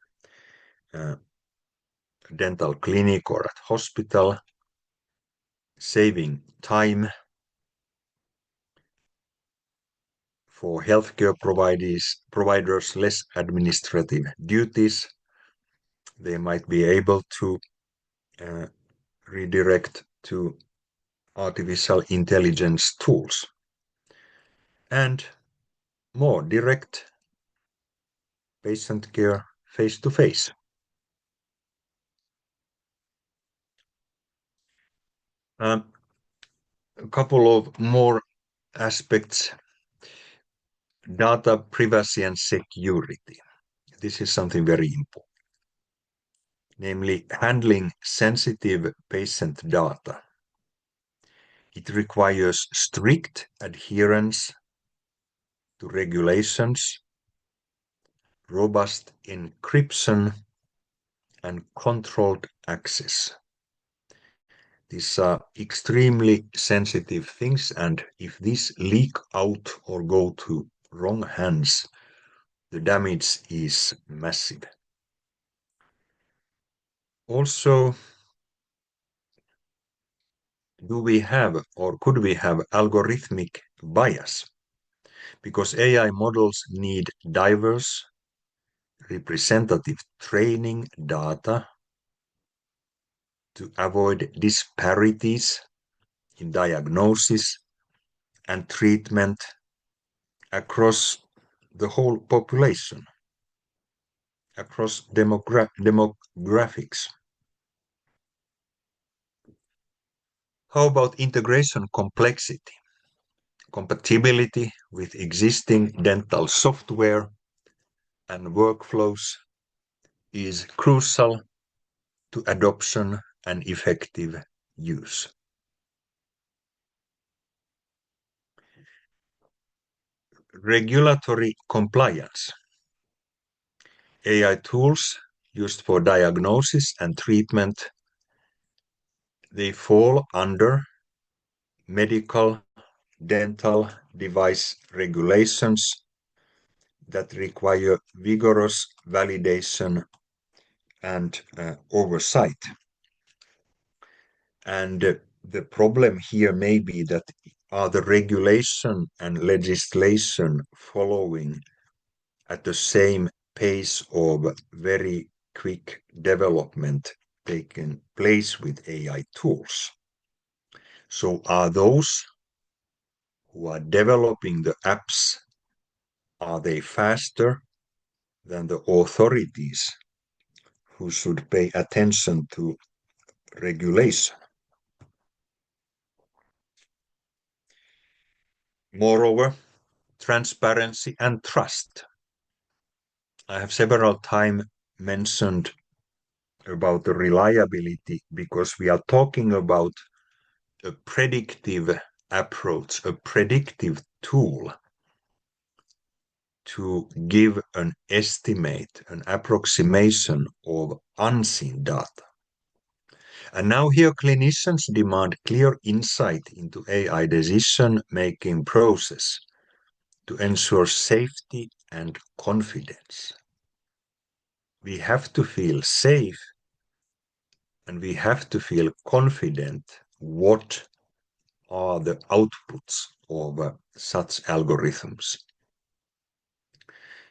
dental clinic or at hospital, saving time for healthcare providers, less administrative duties. They might be able to uh, redirect to artificial intelligence tools and more direct patient care face to face. A couple of more aspects: data privacy and security. This is something very important, namely handling sensitive patient data. It requires strict adherence to regulations, robust encryption, and controlled access. These are extremely sensitive things, and if these leak out or go to wrong hands, the damage is massive. Also, do we have or could we have algorithmic bias? Because AI models need diverse, representative training data to avoid disparities in diagnosis and treatment across the whole population, across demographics. How about integration complexity? Compatibility with existing dental software and workflows is crucial to adoption and effective use. Regulatory compliance. AI tools used for diagnosis and treatment, they fall under medical dental device regulations that require vigorous validation and oversight. And the problem here may be that are the regulation and legislation following at the same pace of very quick development taking place with AI tools? So are those who are developing the apps, are they faster than the authorities who should pay attention to regulation? Moreover, transparency and trust. I have several times mentioned about the reliability because we are talking about a predictive approach, a predictive tool to give an estimate, an approximation of unseen data. And now here clinicians demand clear insight into AI decision-making process to ensure safety and confidence. We have to feel safe and we have to feel confident what are the outputs of such algorithms.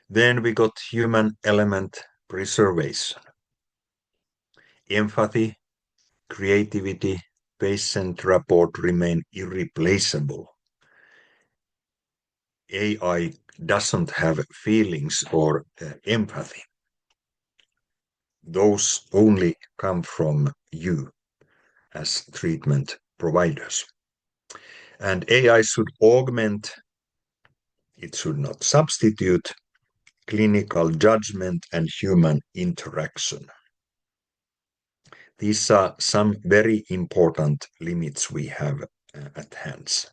Then we got human element preservation. Empathy, creativity, patient rapport remain irreplaceable. AI doesn't have feelings or empathy. Those only come from you as treatment providers. And AI should augment, it should not substitute clinical judgment and human interaction. These are some very important limits we have at hands.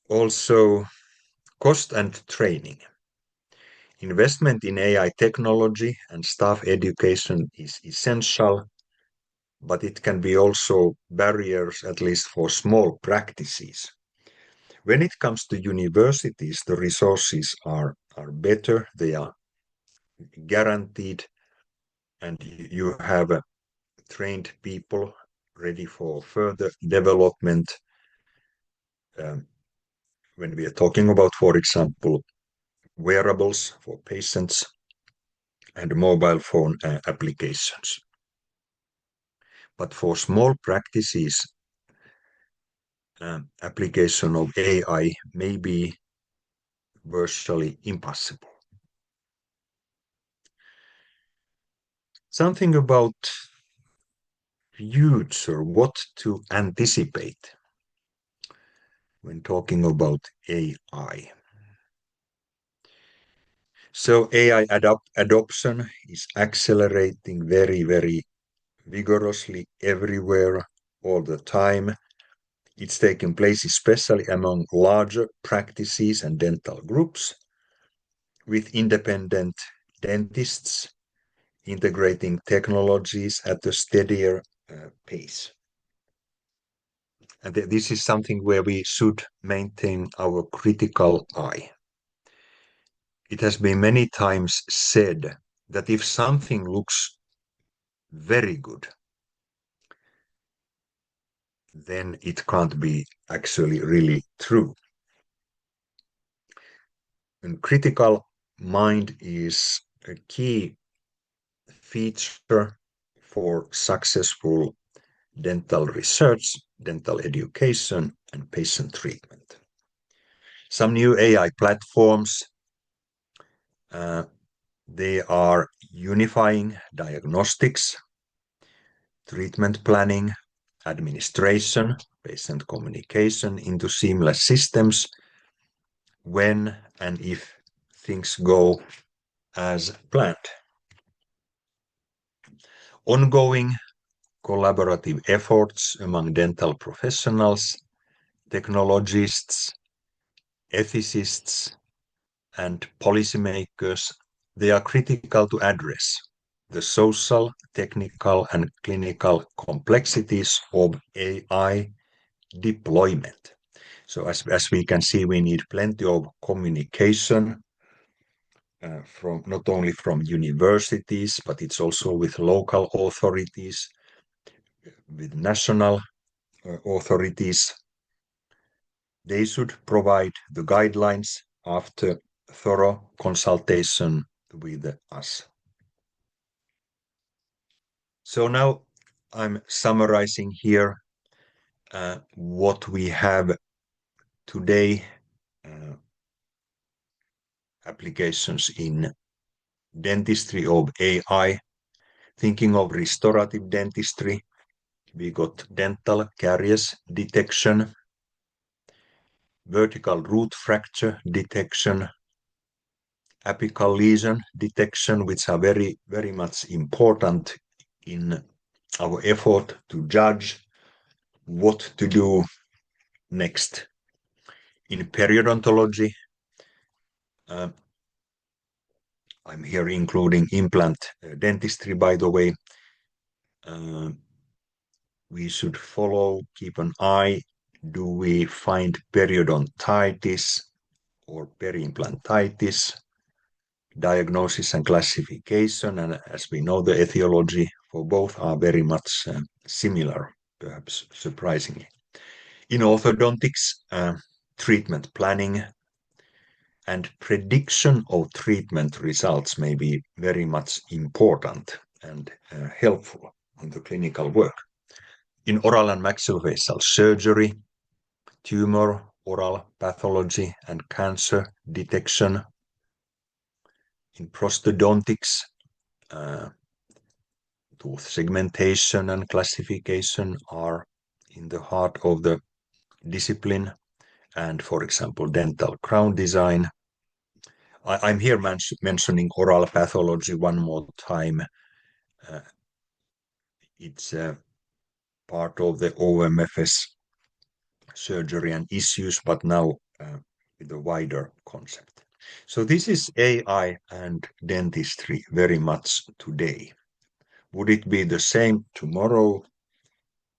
Also, cost and training. Investment in AI technology and staff education is essential, but it can be also barriers, at least for small practices. When it comes to universities, the resources are better, they are guaranteed, and you have trained people ready for further development. When we are talking about, for example, wearables for patients and mobile phone applications. But for small practices, application of AI may be virtually impossible. Something about future, what to anticipate when talking about AI. So AI adoption is accelerating very, very vigorously everywhere, all the time. It's taking place especially among larger practices and dental groups, with independent dentists integrating technologies at a steadier pace. And this is something where we should maintain our critical eye. It has been many times said that if something looks very good, then it can't be actually really true. And critical mind is a key feature for successful dental research, dental education, and patient treatment. Some new AI platforms, they are unifying diagnostics, treatment planning, administration, patient communication into seamless systems when and if things go as planned. Ongoing collaborative efforts among dental professionals, technologists, ethicists, and policymakers, they are critical to address the social, technical, and clinical complexities of AI deployment. So as we can see, we need plenty of communication from not only from universities, but it's also with local authorities, with national authorities. They should provide the guidelines after thorough consultation with us. So now I'm summarizing here what we have today, applications in dentistry of AI. Thinking of restorative dentistry, we got dental caries detection, vertical root fracture detection, apical lesion detection, which are very, very much important in our effort to judge what to do next. In periodontology, I'm here including implant dentistry, by the way. We should follow, keep an eye. Do we find periodontitis or periimplantitis? Diagnosis and classification, and as we know, the etiology for both are very much similar, perhaps surprisingly. In orthodontics, treatment planning and prediction of treatment results may be very much important and helpful in the clinical work. In oral and maxillofacial surgery, tumor, oral pathology, and cancer detection. In prosthodontics, tooth segmentation and classification are in the heart of the discipline. And for example, dental crown design. I'm here mentioning oral pathology one more time. It's part of the OMFS surgery and issues, but now with a wider concept. So this is AI and dentistry very much today. Would it be the same tomorrow?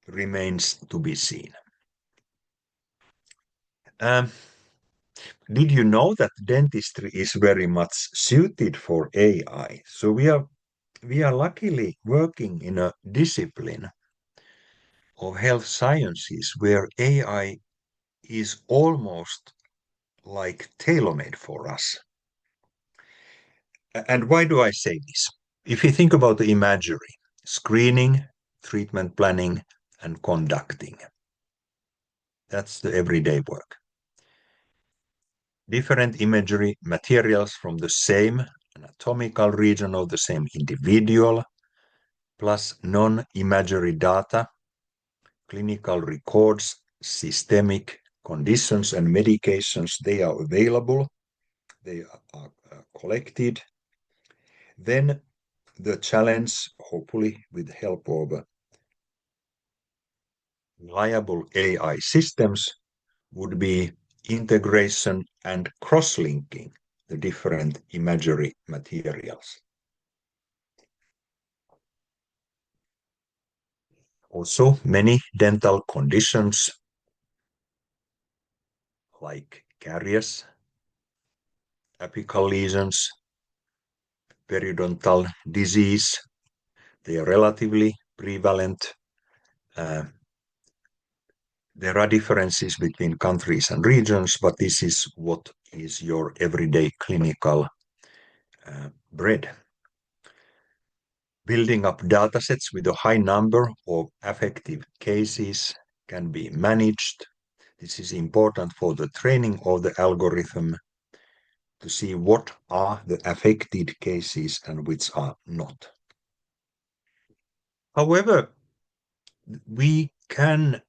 Remains to be seen. Did you know that dentistry is very much suited for AI? So we are luckily working in a discipline of health sciences where AI is almost like tailor-made for us. And why do I say this? If you think about the imagery, screening, treatment planning, and conducting, that's the everyday work. Different imagery materials from the same anatomical region of the same individual, plus non-imagery data, clinical records, systemic conditions and medications, they are available, they are collected. Then the challenge, hopefully with the help of reliable AI systems, would be integration and cross-linking the different imagery materials. Also, many dental conditions like caries, apical lesions, periodontal disease, they are relatively prevalent. There are differences between countries and regions, but this is what is your everyday clinical bread. Building up datasets with a high number of affective cases can be managed. This is important for the training of the algorithm to see what are the affected cases and which are not. However, we can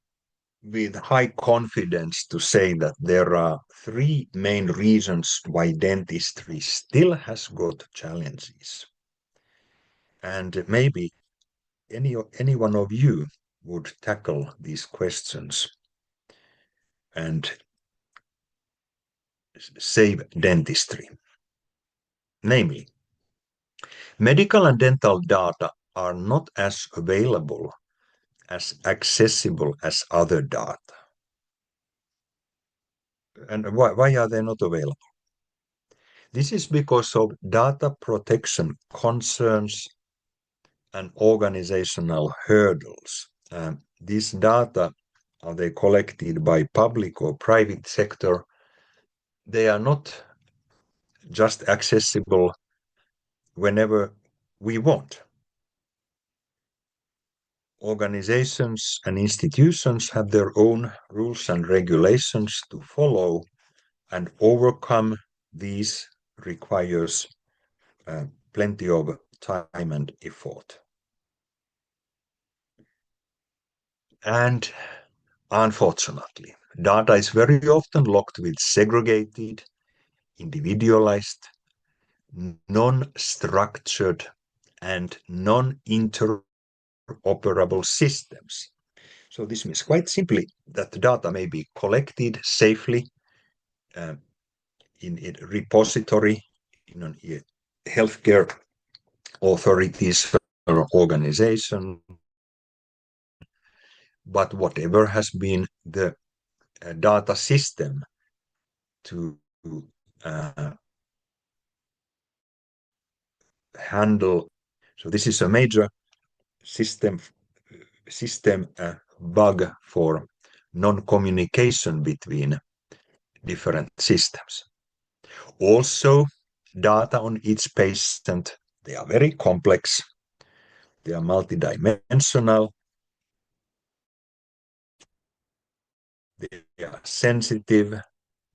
with high confidence to say that there are three main reasons why dentistry still has got challenges. And maybe any one of you would tackle these questions and save dentistry. Namely, medical and dental data are not as available, as accessible as other data. And why are they not available? This is because of data protection concerns and organizational hurdles. These data, are they collected by public or private sector? They are not just accessible whenever we want. Organizations and institutions have their own rules and regulations to follow, and overcome these requires plenty of time and effort. And unfortunately, data is very often locked with segregated, individualized, non-structured, and non-interoperable systems. So this means quite simply that the data may be collected safely in a repository, in a healthcare authorities or organization, but whatever has been the data system to handle. So this is a major system bug for non-communication between different systems. Also, data on each patient, they are very complex, they are multidimensional, they are sensitive,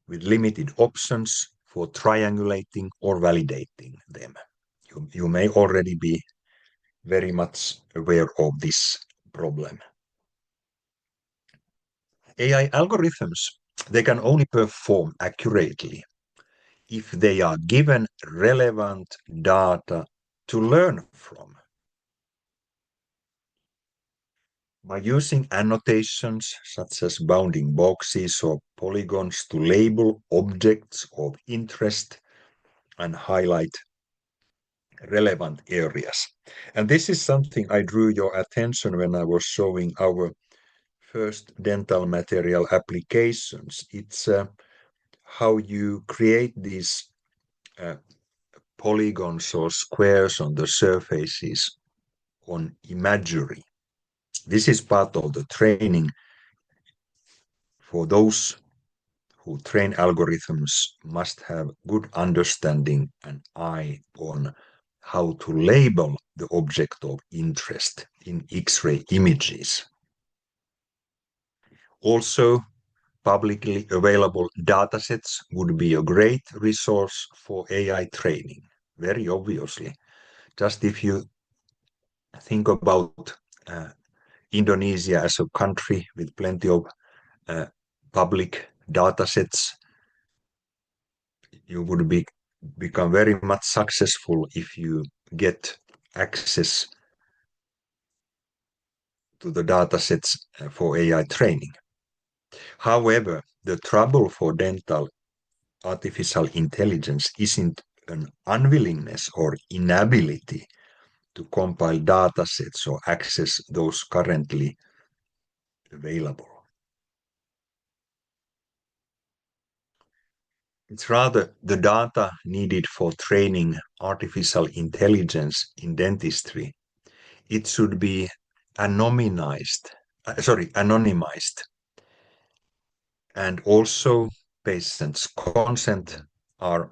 with limited options for triangulating or validating them. You may already be very much aware of this problem. AI algorithms, they can only perform accurately if they are given relevant data to learn from. By using annotations such as bounding boxes or polygons to label objects of interest and highlight relevant areas. And this is something I drew your attention when I was showing our first dental material applications. It's how you create these polygons or squares on the surfaces on imagery. This is part of the training for those who train algorithms must have good understanding and eye on how to label the object of interest in X-ray images. Also, publicly available datasets would be a great resource for AI training, very obviously. Just if you think about Indonesia as a country with plenty of public datasets, you would become very much successful if you get access to the datasets for AI training. However, the trouble for dental artificial intelligence isn't an unwillingness or inability to compile datasets or access those currently available. It's rather the data needed for training artificial intelligence in dentistry. It should be anonymized, and also patient's consent are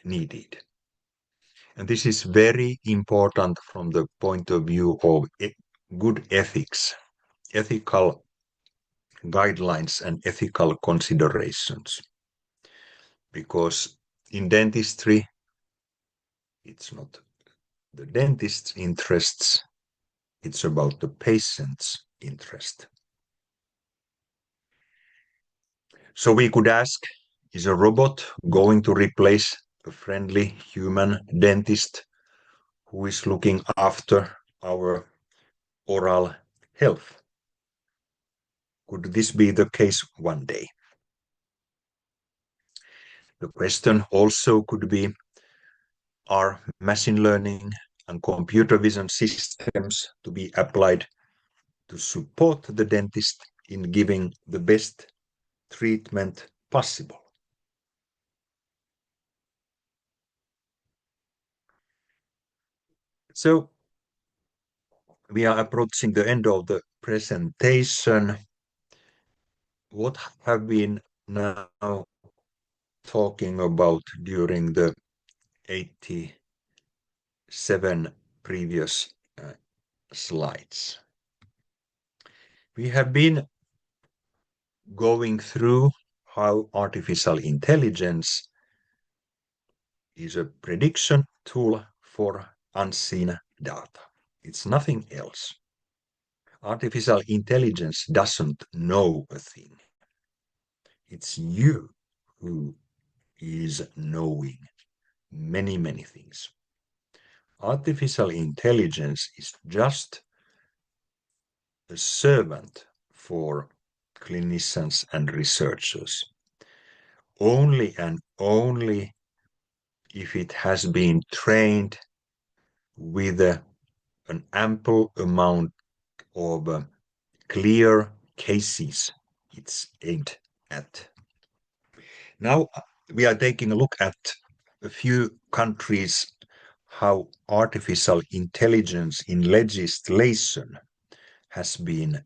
needed. And this is very important from the point of view of good ethics, ethical guidelines and ethical considerations. Because in dentistry, it's not the dentist's interests, it's about the patient's interest. So we could ask, is a robot going to replace a friendly human dentist who is looking after our oral health? Could this be the case one day? The question also could be, are machine learning and computer vision systems to be applied to support the dentist in giving the best treatment possible? So we are approaching the end of the presentation. What have been now talking about during the 87 previous slides? We have been going through how artificial intelligence is a prediction tool for unseen data. It's nothing else. Artificial intelligence doesn't know a thing. It's you who is knowing many, many things. Artificial intelligence is just a servant for clinicians and researchers. Only and only if it has been trained with an ample amount of clear cases it's aimed at. Now we are taking a look at a few countries, how artificial intelligence in legislation has been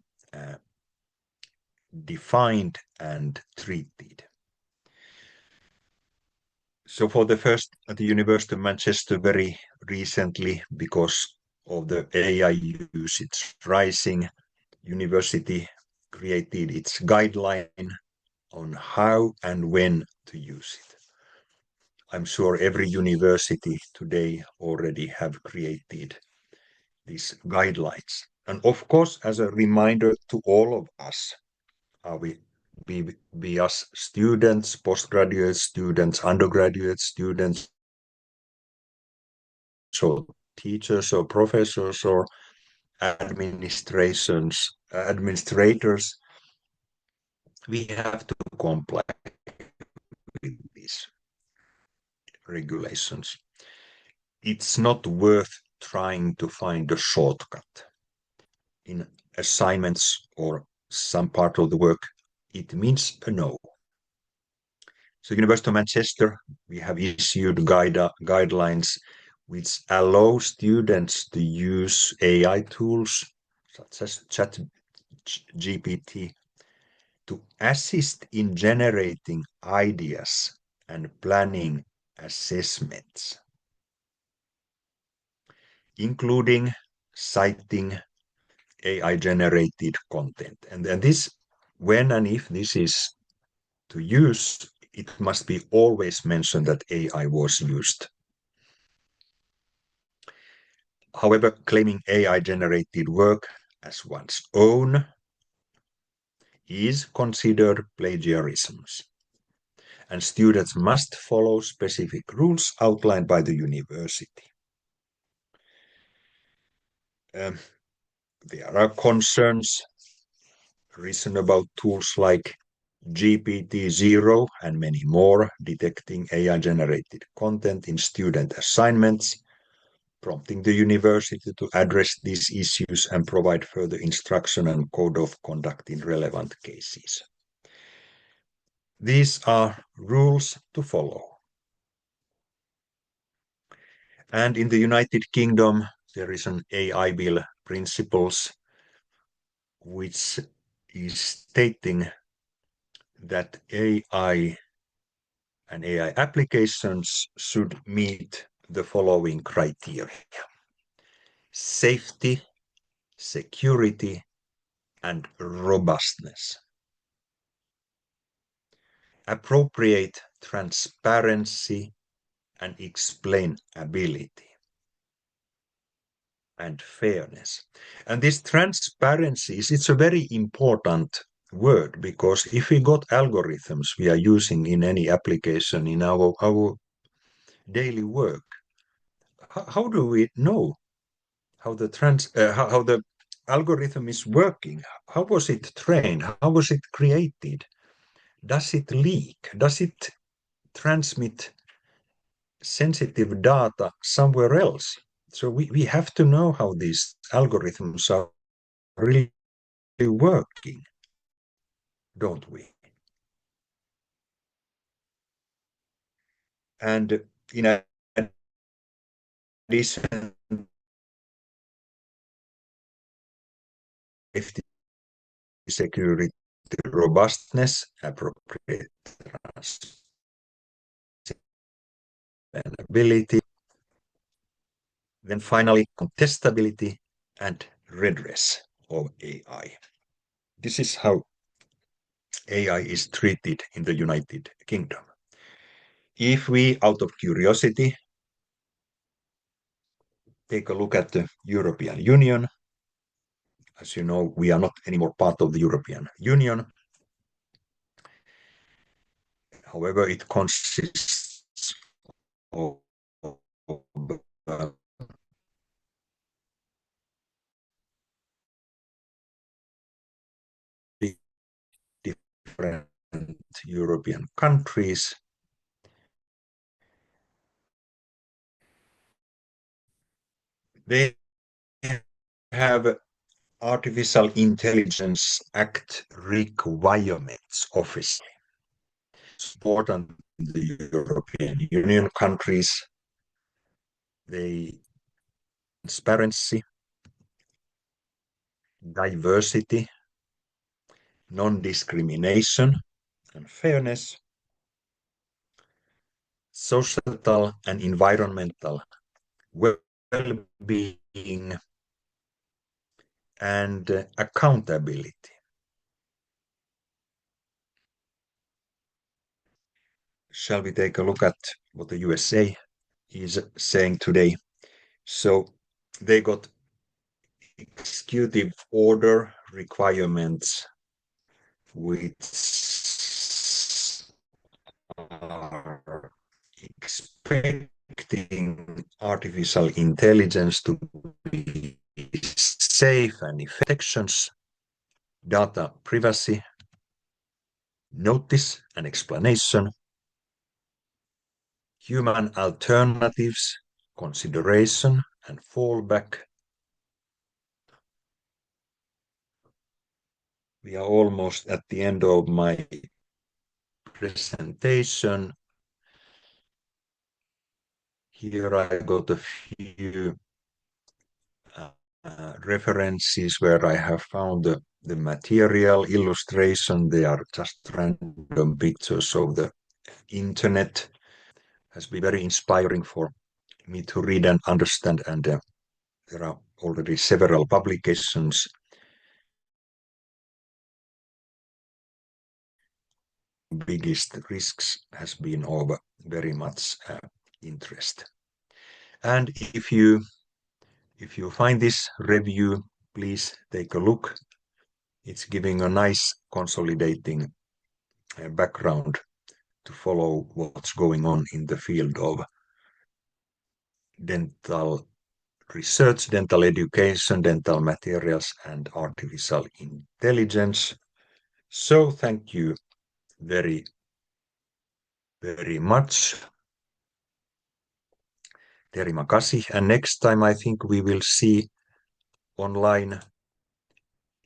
defined and treated. So for the first, at the University of Manchester very recently, because of the AI usage rising, university created its guideline on how and when to use it. I'm sure every university today already have created these guidelines. And of course, as a reminder to all of us, be us students, postgraduate students, undergraduate students, so teachers or professors or administrators, we have to comply with these regulations. It's not worth trying to find a shortcut in assignments or some part of the work. It means a no. So University of Manchester, we have issued guidelines which allow students to use AI tools such as ChatGPT to assist in generating ideas and planning assessments, including citing AI-generated content. And this, when and if this is to use, it must be always mentioned that AI was used. However, claiming AI-generated work as one's own is considered plagiarism, and students must follow specific rules outlined by the university. There are concerns risen about tools like GPT-0 and many more detecting AI-generated content in student assignments, prompting the university to address these issues and provide further instruction and code of conduct in relevant cases. These are rules to follow. And in the United Kingdom, there is an AI bill principles which is stating that AI and AI applications should meet the following criteria: safety, security, and robustness. Appropriate transparency and explainability, and fairness. And this transparency it's a very important word, because if we got algorithms we are using in any application in our daily work, how do we know how the algorithm is working? How was it trained? How was it created? Does it leak? Does it transmit sensitive data somewhere else? So we have to know how these algorithms are really working, don't we? And in addition, safety, security, robustness, appropriate transparency, then finally contestability and redress of AI. This is how AI is treated in the United Kingdom. If we, out of curiosity, take a look at the European Union, as you know, we are not anymore part of the European Union. However, it consists of uh, different European countries. They have Artificial Intelligence Act requirements officially. It's important in the European Union countries. They transparency, diversity, non-discrimination, and fairness, societal and environmental well-being, and accountability. Shall we take a look at what the USA is saying today? So they got executive order requirements which are expecting artificial intelligence to be safe and effective protections, data privacy, notice and explanation, human alternatives, consideration and fallback. We are almost at the end of my presentation. Here I got a few references where I have found the material illustration. They are just random pictures of the internet. Has been very inspiring for me to read and understand, and there are already several publications. Biggest risks has been of very much interest. And if you find this review, please take a look. It's giving a nice consolidating background to follow what's going on in the field of dental research, dental education, dental materials, and artificial intelligence. So thank you very, very much. Terima kasih. And next time I think we will see online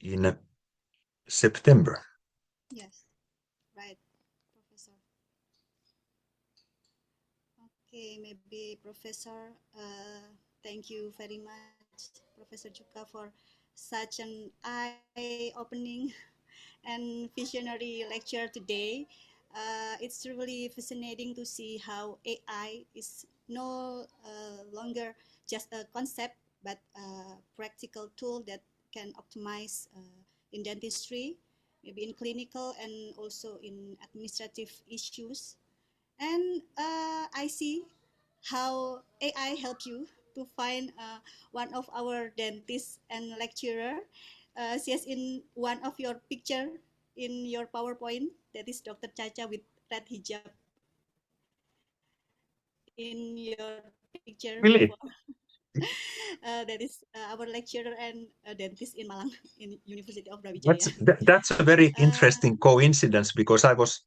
in September. Yes, right, Professor. Okay, maybe Professor, thank you very much, Professor Juka, for such an eye-opening and visionary lecture today. It's really fascinating to see how AI is no longer just a concept, but a practical tool that can optimize in dentistry, maybe in clinical and also in administrative issues. And I see how AI help you to find one of our dentists and lecturer. She is in one of your picture in your PowerPoint. That is Dr. Chacha with red hijab in your picture before. Really? That is our lecturer and dentist in Malang in University of That's Brawijaya. that's a very Uh, interesting coincidence because I was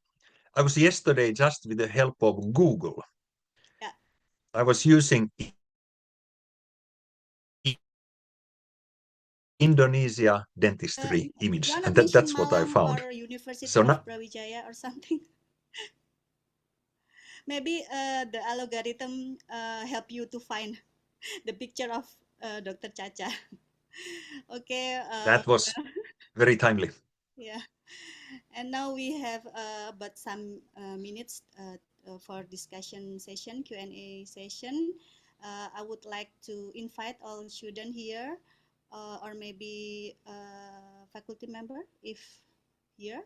yesterday just with the help of Google. yeah. I was using Indonesia dentistry You image, are and not mentioning that's what I Malang found. or University So of now Brawijaya or something. Maybe the algorithm help you to find the picture of Dr. Chacha. Okay, that was very timely. yeah. And now we have about some minutes for discussion session, Q&A session. I would like to invite all students here or maybe faculty member if here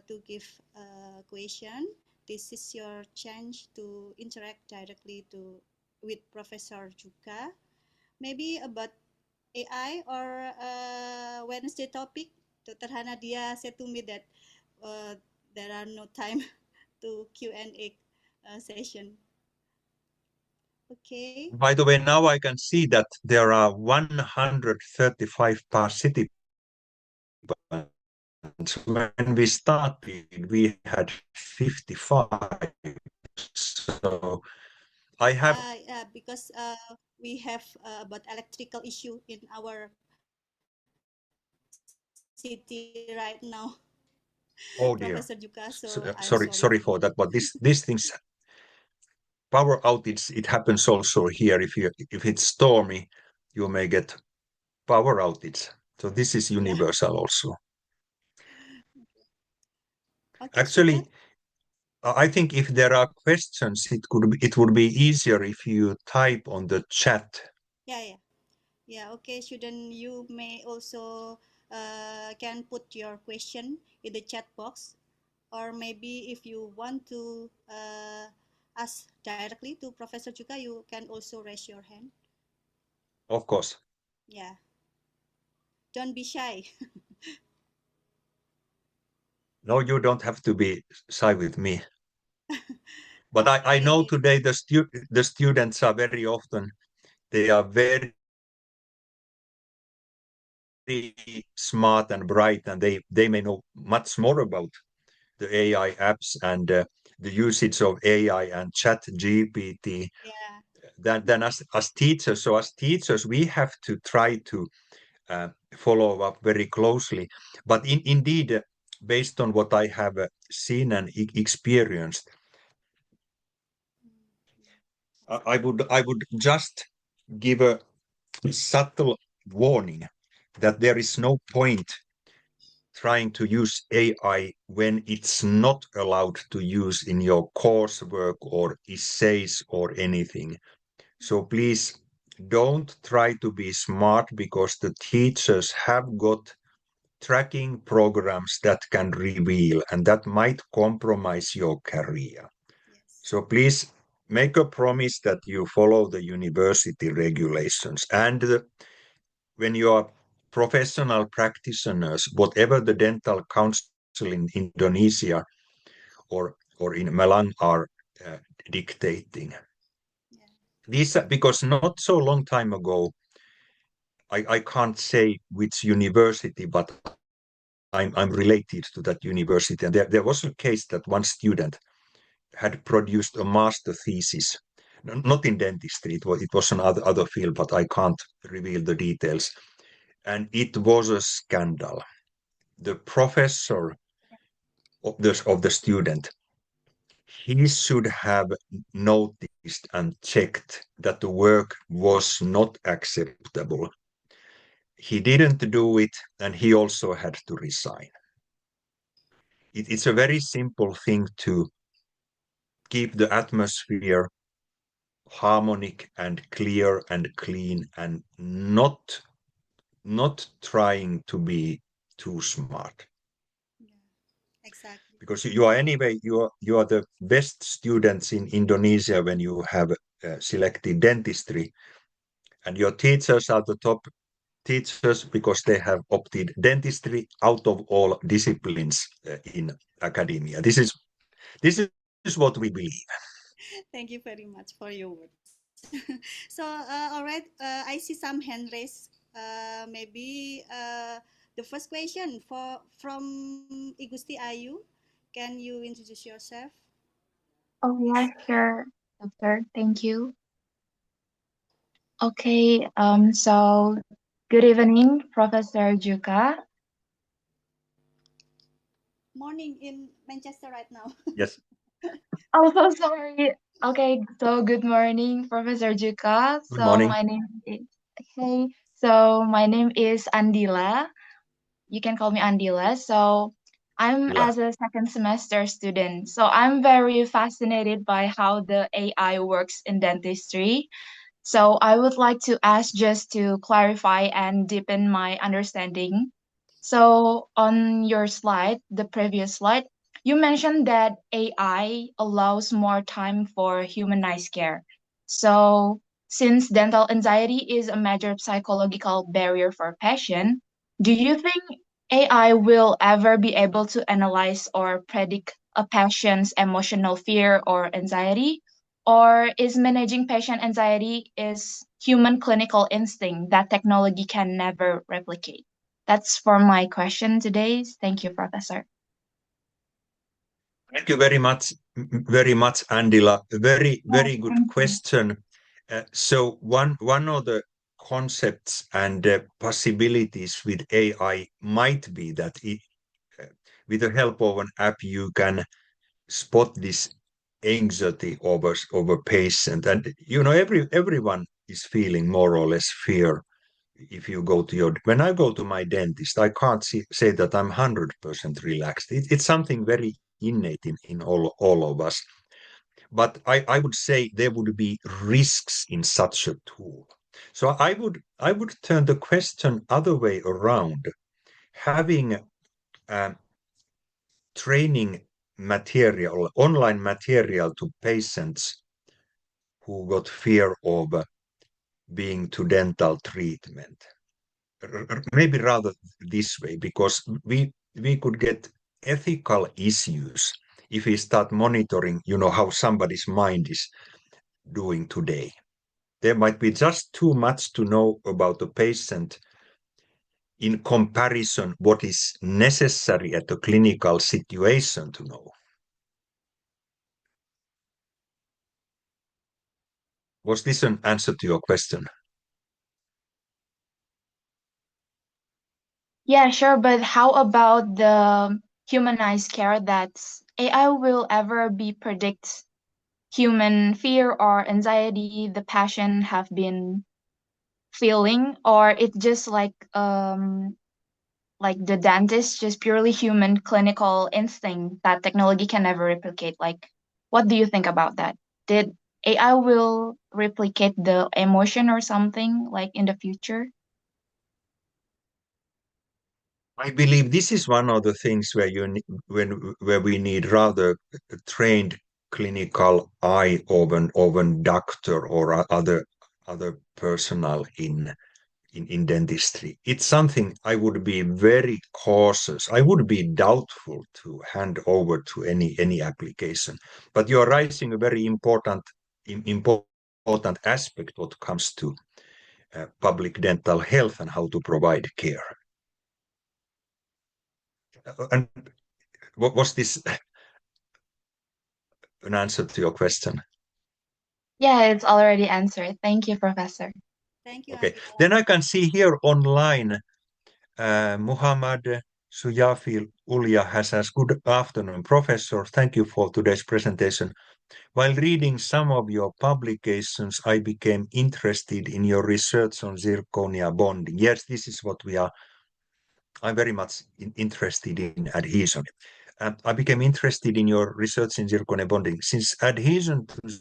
to give a question. This is your chance to interact directly with Professor Juka, maybe about AI or Wednesday topic. Dr. Hanadia said to me that uh, there are no time to Q&A session. Okay. By the way, now I can see that there are 135 participants. When we started, we had 55. So I have, Because we have about electrical issue in our city right now, oh Professor dear, Juka. So I'm sorry, sorry sorry for for that. that. But these things, power outage, it happens also here. If it's stormy, you may get power outage. So this is Yeah. universal also. Okay, Suka. Actually, I think if there are questions, it would be easier if you type on the chat. Yeah, yeah. Yeah, okay, student, you may also can put your question in the chat box, or maybe if you want to ask directly to Professor Chuka, you can also raise your hand. Of course. Yeah, don't be shy. No, you don't have to be shy with me. But I know Okay. today the students are very often, they are very smart and bright, and they may know much more about the AI apps and the usage of AI and chat GPT Yeah. than as teachers. So as teachers, we have to try to uh, follow up very closely. But indeed, based on what I have seen and experienced, I would just give a subtle warning that there is no point trying to use AI when it's not allowed to use in your coursework or essays or anything. So please don't try to be smart because the teachers have got tracking programs that can reveal and that might compromise your career. Yes. So please make a promise that you follow the university regulations. And when you are professional practitioners, whatever the dental council in Indonesia or in Malang are uh, dictating. Yeah. Because not so long time ago, I can't say which university, but I'm related to that university. And there was a case that one student had produced a master thesis, not in dentistry, it was another field, but I can't reveal the details. And it was a scandal. The professor of the student, he should have noticed and checked that the work was not acceptable. He didn't do it, and he also had to resign. It's a very simple thing to keep the atmosphere harmonic and clear and clean and not trying to be too smart, Yeah. Exactly. because you are anyway you are the best students in Indonesia when you have selected dentistry, and your teachers are the top teachers because they have opted dentistry out of all disciplines in academia. This is what we believe. Thank you very much for your words. So, all right, I see some hand raised. Maybe the first question from Igusti Ayu. Can you introduce yourself? Oh, yeah, sure, doctor. Thank you. Okay, so good evening, Professor Juka. Morning in Manchester right now. Yes. Oh, so sorry. Okay, so good morning, Professor Juka. Good morning. So my name is Andila. You can call me Andila. So I'm Ila. as a second semester student. So I'm very fascinated by how the AI works in dentistry. So I would like to ask just to clarify and deepen my understanding. So on your slide, the previous slide, you mentioned that AI allows more time for humanized care. So since dental anxiety is a major psychological barrier for patients, do you think AI will ever be able to analyze or predict a patient's emotional fear or anxiety? Or is managing patient anxiety is human clinical instinct that technology can never replicate? That's for my question today. Thank you, Professor. Thank you very much, Andila. Very Oh, good thank you. question. So one of the concepts and possibilities with AI might be that uh, with the help of an app, you can spot this anxiety over patient, and everyone is feeling more or less fear. If you go to your When I go to my dentist, I can't say that I'm 100% relaxed. It's something very innate in all of us. But I would say there would be risks in such a tool. So I would turn the question other way around. Having training material, online material to patients who got fear of being to dental treatment. Maybe rather this way, because we could get ethical issues if we start monitoring, how somebody's mind is doing today. There might be just too much to know about the patient in comparison what is necessary at a clinical situation to know. Was this an answer to your question? Yeah, sure, but how about the humanized care that AI will ever be predict human fear or anxiety the patient have been feeling, or it's just like the dentist, just purely human clinical instinct that technology can never replicate. Like, what do you think about that? Did AI will replicate the emotion or something like in the future? I believe this is one of the things where where we need rather a trained clinical eye of an doctor or other personnel in dentistry. It's something I would be very cautious. I would be doubtful to hand over to any application. But you are raising a very important aspect what comes to public dental health and how to provide care. And was this an answer to your question? Yeah, it's already answered. Thank you, Professor. Thank you, Okay. Andrea. Then I can see here online Muhammad Suyafil Ulya has asked, good afternoon, Professor. Thank you for today's presentation. While reading some of your publications, I became interested in your research on zirconia bonding. Yes, this is what I'm very much interested in adhesion. I became interested in your research in zirconia bonding since adhesion to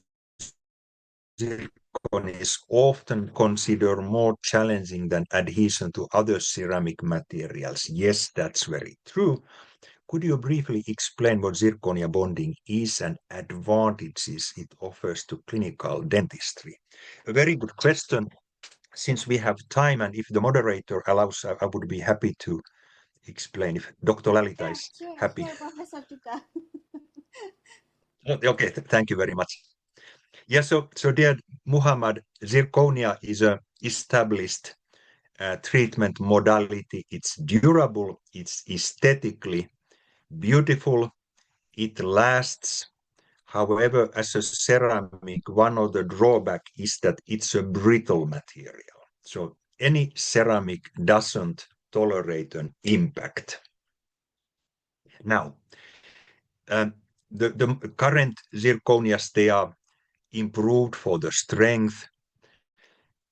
zircon is often considered more challenging than adhesion to other ceramic materials. Yes, that's very true. Could you briefly explain what zirconia bonding is and advantages it offers to clinical dentistry? A very good question. Since we have time and if the moderator allows, I would be happy to explain if Dr. Lalita Yeah, is sure, happy. sure, Professor Chuka. Okay, thank you very much. Yeah, so dear Muhammad, zirconia is a established treatment modality. It's durable, it's aesthetically beautiful, it lasts. However, as a ceramic, one of the drawbacks is that it's a brittle material. So any ceramic doesn't tolerate an impact. Now, um, the current zirconias, they are improved for the strength,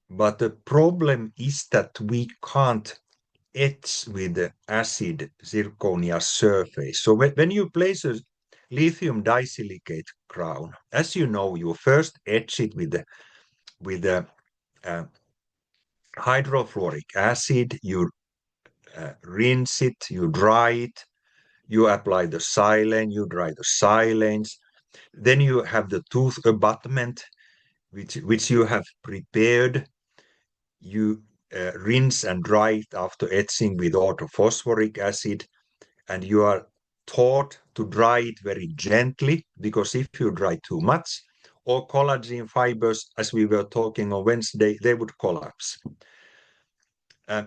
but the problem is that we can't etch with the acid zirconia surface. So when you place a lithium disilicate crown, as you know, you first etch it with the uh, hydrofluoric acid, you rinse it, you dry it, you apply the silane, you dry the silanes, then you have the tooth abutment, which you have prepared. You rinse and dry it after etching with orthophosphoric acid, and you are taught to dry it very gently, because if you dry too much, or collagen fibers, as we were talking on Wednesday, they would collapse. Uh,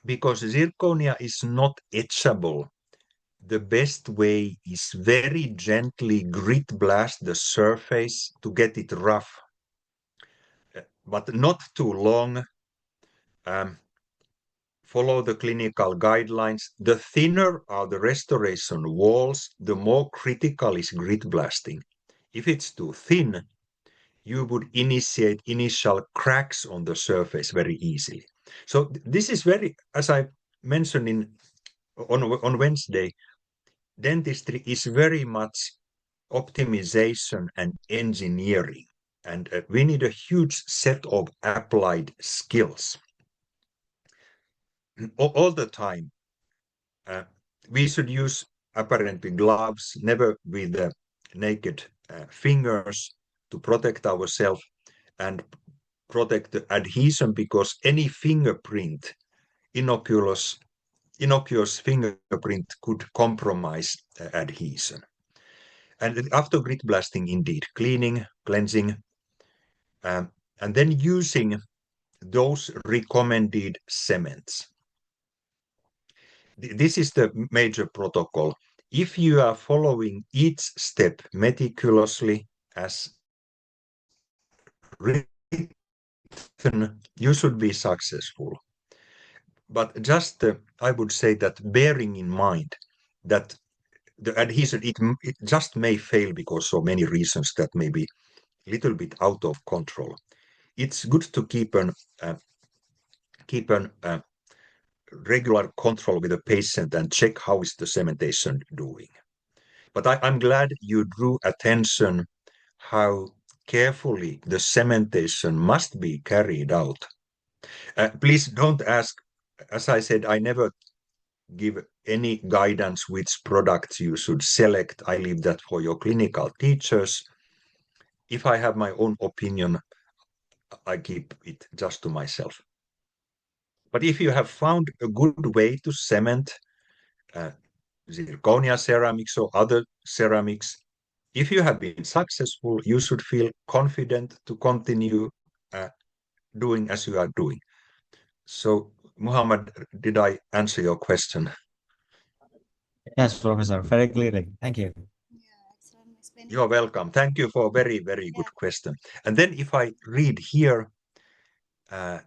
because zirconia is not etchable, the best way is very gently grit blast the surface to get it rough, but not too long. Um, Follow the clinical guidelines. The thinner are the restoration walls, the more critical is grit blasting. If it's too thin, you would initiate initial cracks on the surface very easily. So this is very, as I mentioned on Wednesday, dentistry is very much optimization and engineering. And we need a huge set of applied skills all the time. Uh, we should use apparently gloves, never with naked fingers, to protect ourselves and protect the adhesion, because any fingerprint, innocuous fingerprint, could compromise adhesion. And after grit blasting, indeed, cleaning, cleansing, and then using those recommended cements. this is the major protocol. If you are following each step meticulously as written, you should be successful. But just, I would say that bearing in mind that the adhesion, it just may fail because of many reasons that may be a little bit out of control. It's good to keep an regular control with the patient and check how is the cementation doing. But I'm glad you drew attention how carefully the cementation must be carried out. Please don't ask, as I said, I never give any guidance which products you should select. I leave that for your clinical teachers. If I have my own opinion, I keep it just to myself. But if you have found a good way to cement uh, zirconia ceramics or other ceramics, if you have been successful, you should feel confident to continue doing as you are doing. So, Muhammad, did I answer your question? Yes, Professor, very clearly. Thank you. Yeah, excellent explaining. You're welcome. Thank you for a very, very good Yeah. question. And then if I read here,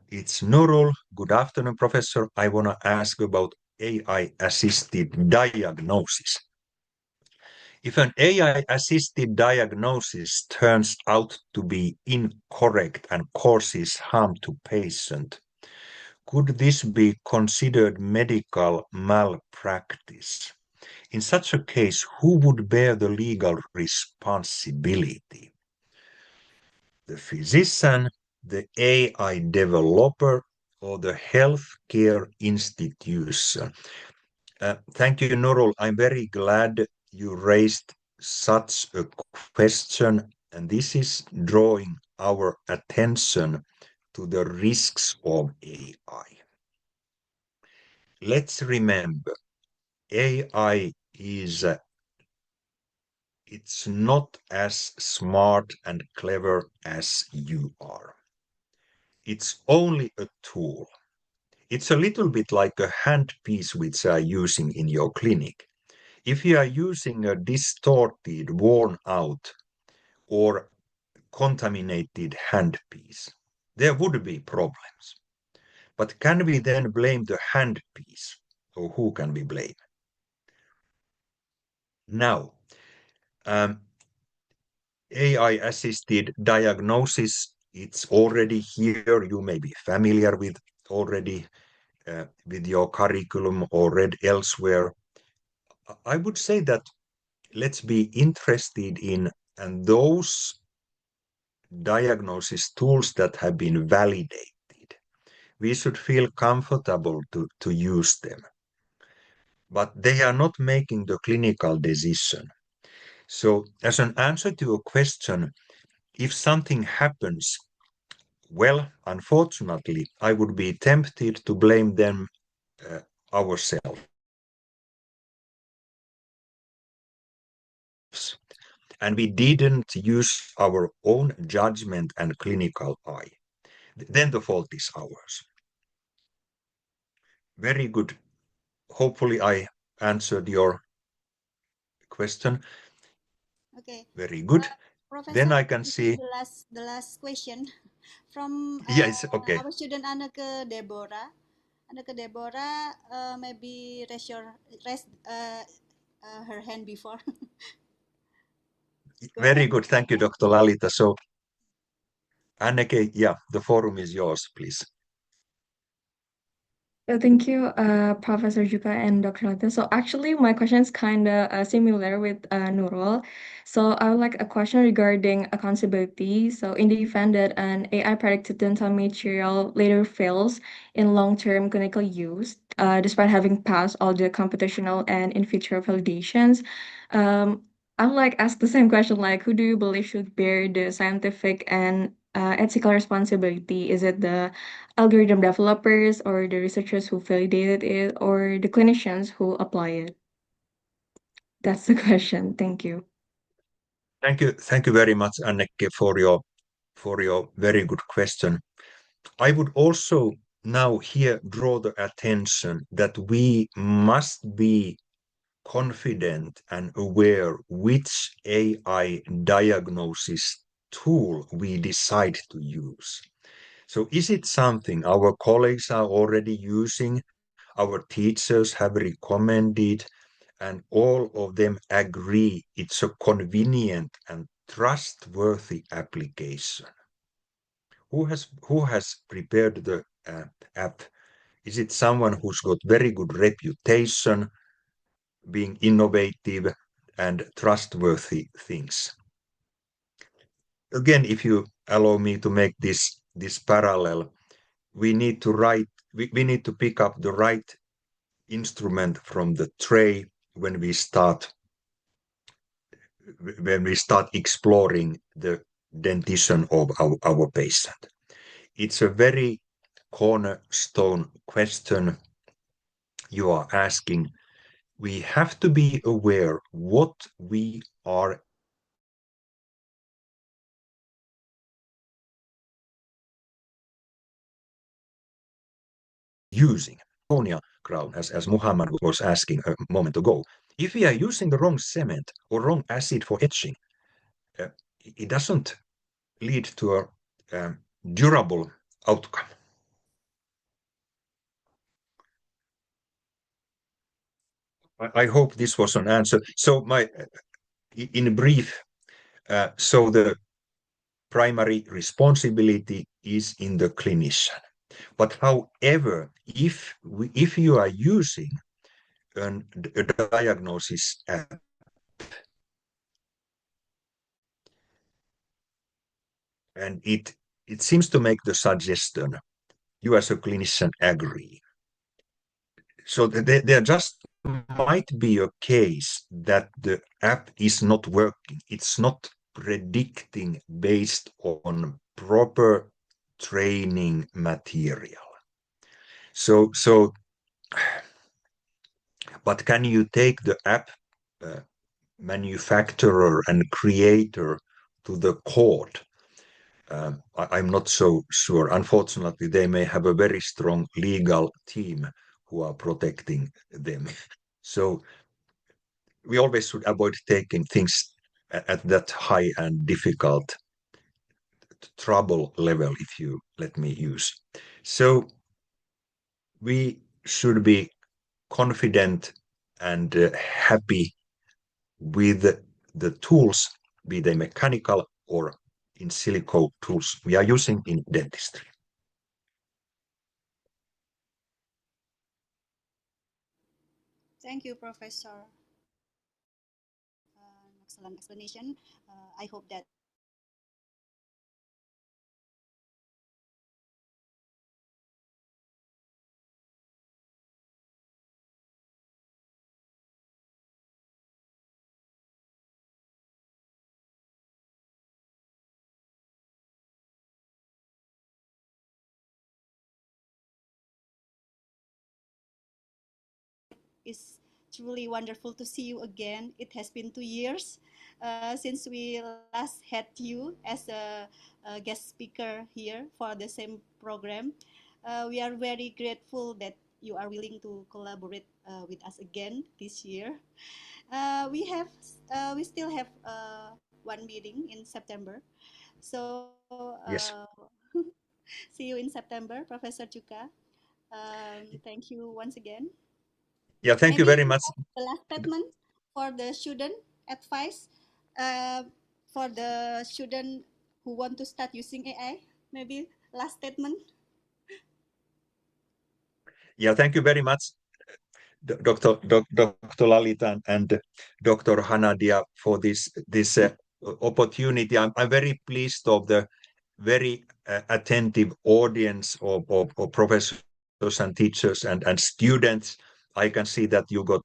it's Nurul. Good afternoon, Professor. I want to ask about AI-assisted diagnosis. If an AI-assisted diagnosis turns out to be incorrect and causes harm to patient, could this be considered medical malpractice? In such a case, who would bear the legal responsibility? The physician, the AI developer, or the healthcare institution? Thank you, Nurul. I'm very glad you raised such a question, and this is drawing our attention to the risks of AI. Let's remember, AI it's not as smart and clever as you are. It's only a tool. It's a little bit like a handpiece which you are using in your clinic. If you are using a distorted, worn out, or contaminated handpiece, there would be problems. But can we then blame the handpiece? Or who can we blame? Now, AI-assisted diagnosis, it's already here. You may be familiar with already with your curriculum or read elsewhere. I would say that let's be interested in and those diagnosis tools that have been validated. We should feel comfortable to use them. But they are not making the clinical decision. So, as an answer to your question, if something happens, well, unfortunately, I would be tempted to blame them ourselves. And we didn't use our own judgment and clinical eye. Then the fault is ours. Very good. Hopefully, I answered your question. Okay. Very good. Then Professor, I can maybe see. the last question from Yes, okay. our student Anneke Deborah. Anneke Deborah, maybe raise her hand before. Go Very ahead. good. Thank you, Dr. Lalita. So, Anneke, yeah, the forum is yours, please. Thank you, Professor Juka and Dr. Latin. So actually, my question is kind of similar with Nurul. So I would like a question regarding accountability. So in the event that an AI predicted dental material later fails in long-term clinical use, despite having passed all the computational and in vitro validations, um, I would like ask the same question, like who do you believe should bear the scientific and ethical responsibility? Is it the algorithm developers or the researchers who validated it or the clinicians who apply it? That's the question. Thank you. Thank you very much, Anneke, for your very good question. I would also now here draw the attention that we must be confident and aware which AI diagnosis tool we decide to use. So is it something our colleagues are already using, our teachers have recommended, and all of them agree it's a convenient and trustworthy application? Who has prepared the app? Is it someone who's got very good reputation, being innovative and trustworthy things? Again, if you allow me to make this parallel, we need to we need to pick up the right instrument from the tray when we start exploring the dentition of our patient. It's a very cornerstone question you are asking. We have to be aware what we are using. Crown, as Muhammad was asking a moment ago. If we are using the wrong cement or wrong acid for etching, uh, it doesn't lead to a durable outcome. I hope this was an answer. So in brief, so the primary responsibility is in the clinician. But however, if you are using a diagnosis app, and it seems to make the suggestion, you as a clinician agree. So there just might be a case that the app is not working. It's not predicting based on proper training material. So, but can you take the app uh, manufacturer and creator to the court? I'm not so sure. Unfortunately, they may have a very strong legal team who are protecting them. So we always should avoid taking things at that high and difficult trouble level, if you let me use. So we should be confident and happy with the tools, be they mechanical or in silico tools we are using in dentistry. Thank you, Professor. Excellent explanation. I hope that is truly wonderful to see you again. It has been 2 years since we last had you as a guest speaker here for the same program. We are very grateful that you are willing to collaborate with us again this year. We still have one meeting in September. So Yes. see you in September, Professor Chuka. Thank you once again. Yeah, thank Maybe you very you much. have the last statement for the student advice uh, for the student who want to start using AI. Maybe last statement. Yeah, thank you very much, Dr. Lalita and Dr. Hanadia, for this opportunity. I'm very pleased of the very attentive audience of professors and teachers and students. I can see that you got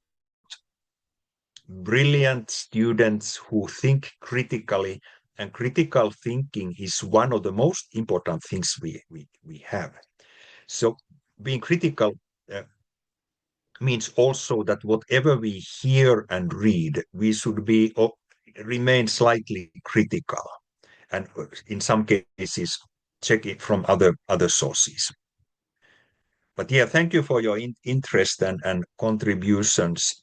brilliant students who think critically, and critical thinking is one of the most important things we have. So being critical uh, means also that whatever we hear and read, we should be remain slightly critical, and in some cases check it from other sources. But yeah, thank you for your interest and contributions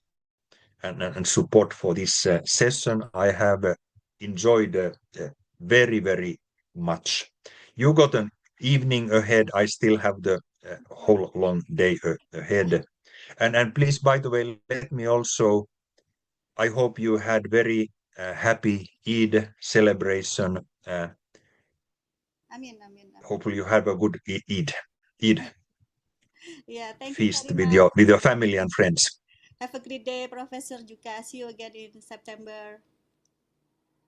and support for this session. I have enjoyed very, very much. You got an evening ahead. I still have the whole long day ahead. And please, by the way, let me also, I hope you had very happy Eid celebration. Amin, amin, amin. Hopefully you have a good Eid Yeah, thank you feast very much. with your family and friends. Have a great day, Professor Juka. See you again in September.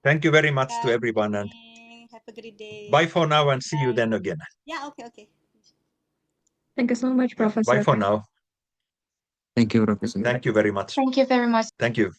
Thank you very much to Guys, everyone, and have a great day. bye for now, and see you Bye. then again. Yeah, okay, okay. Thank you so much, Yeah, bye Professor. for now. Thank you, Professor. Thank you very much. Thank you very much. Thank you.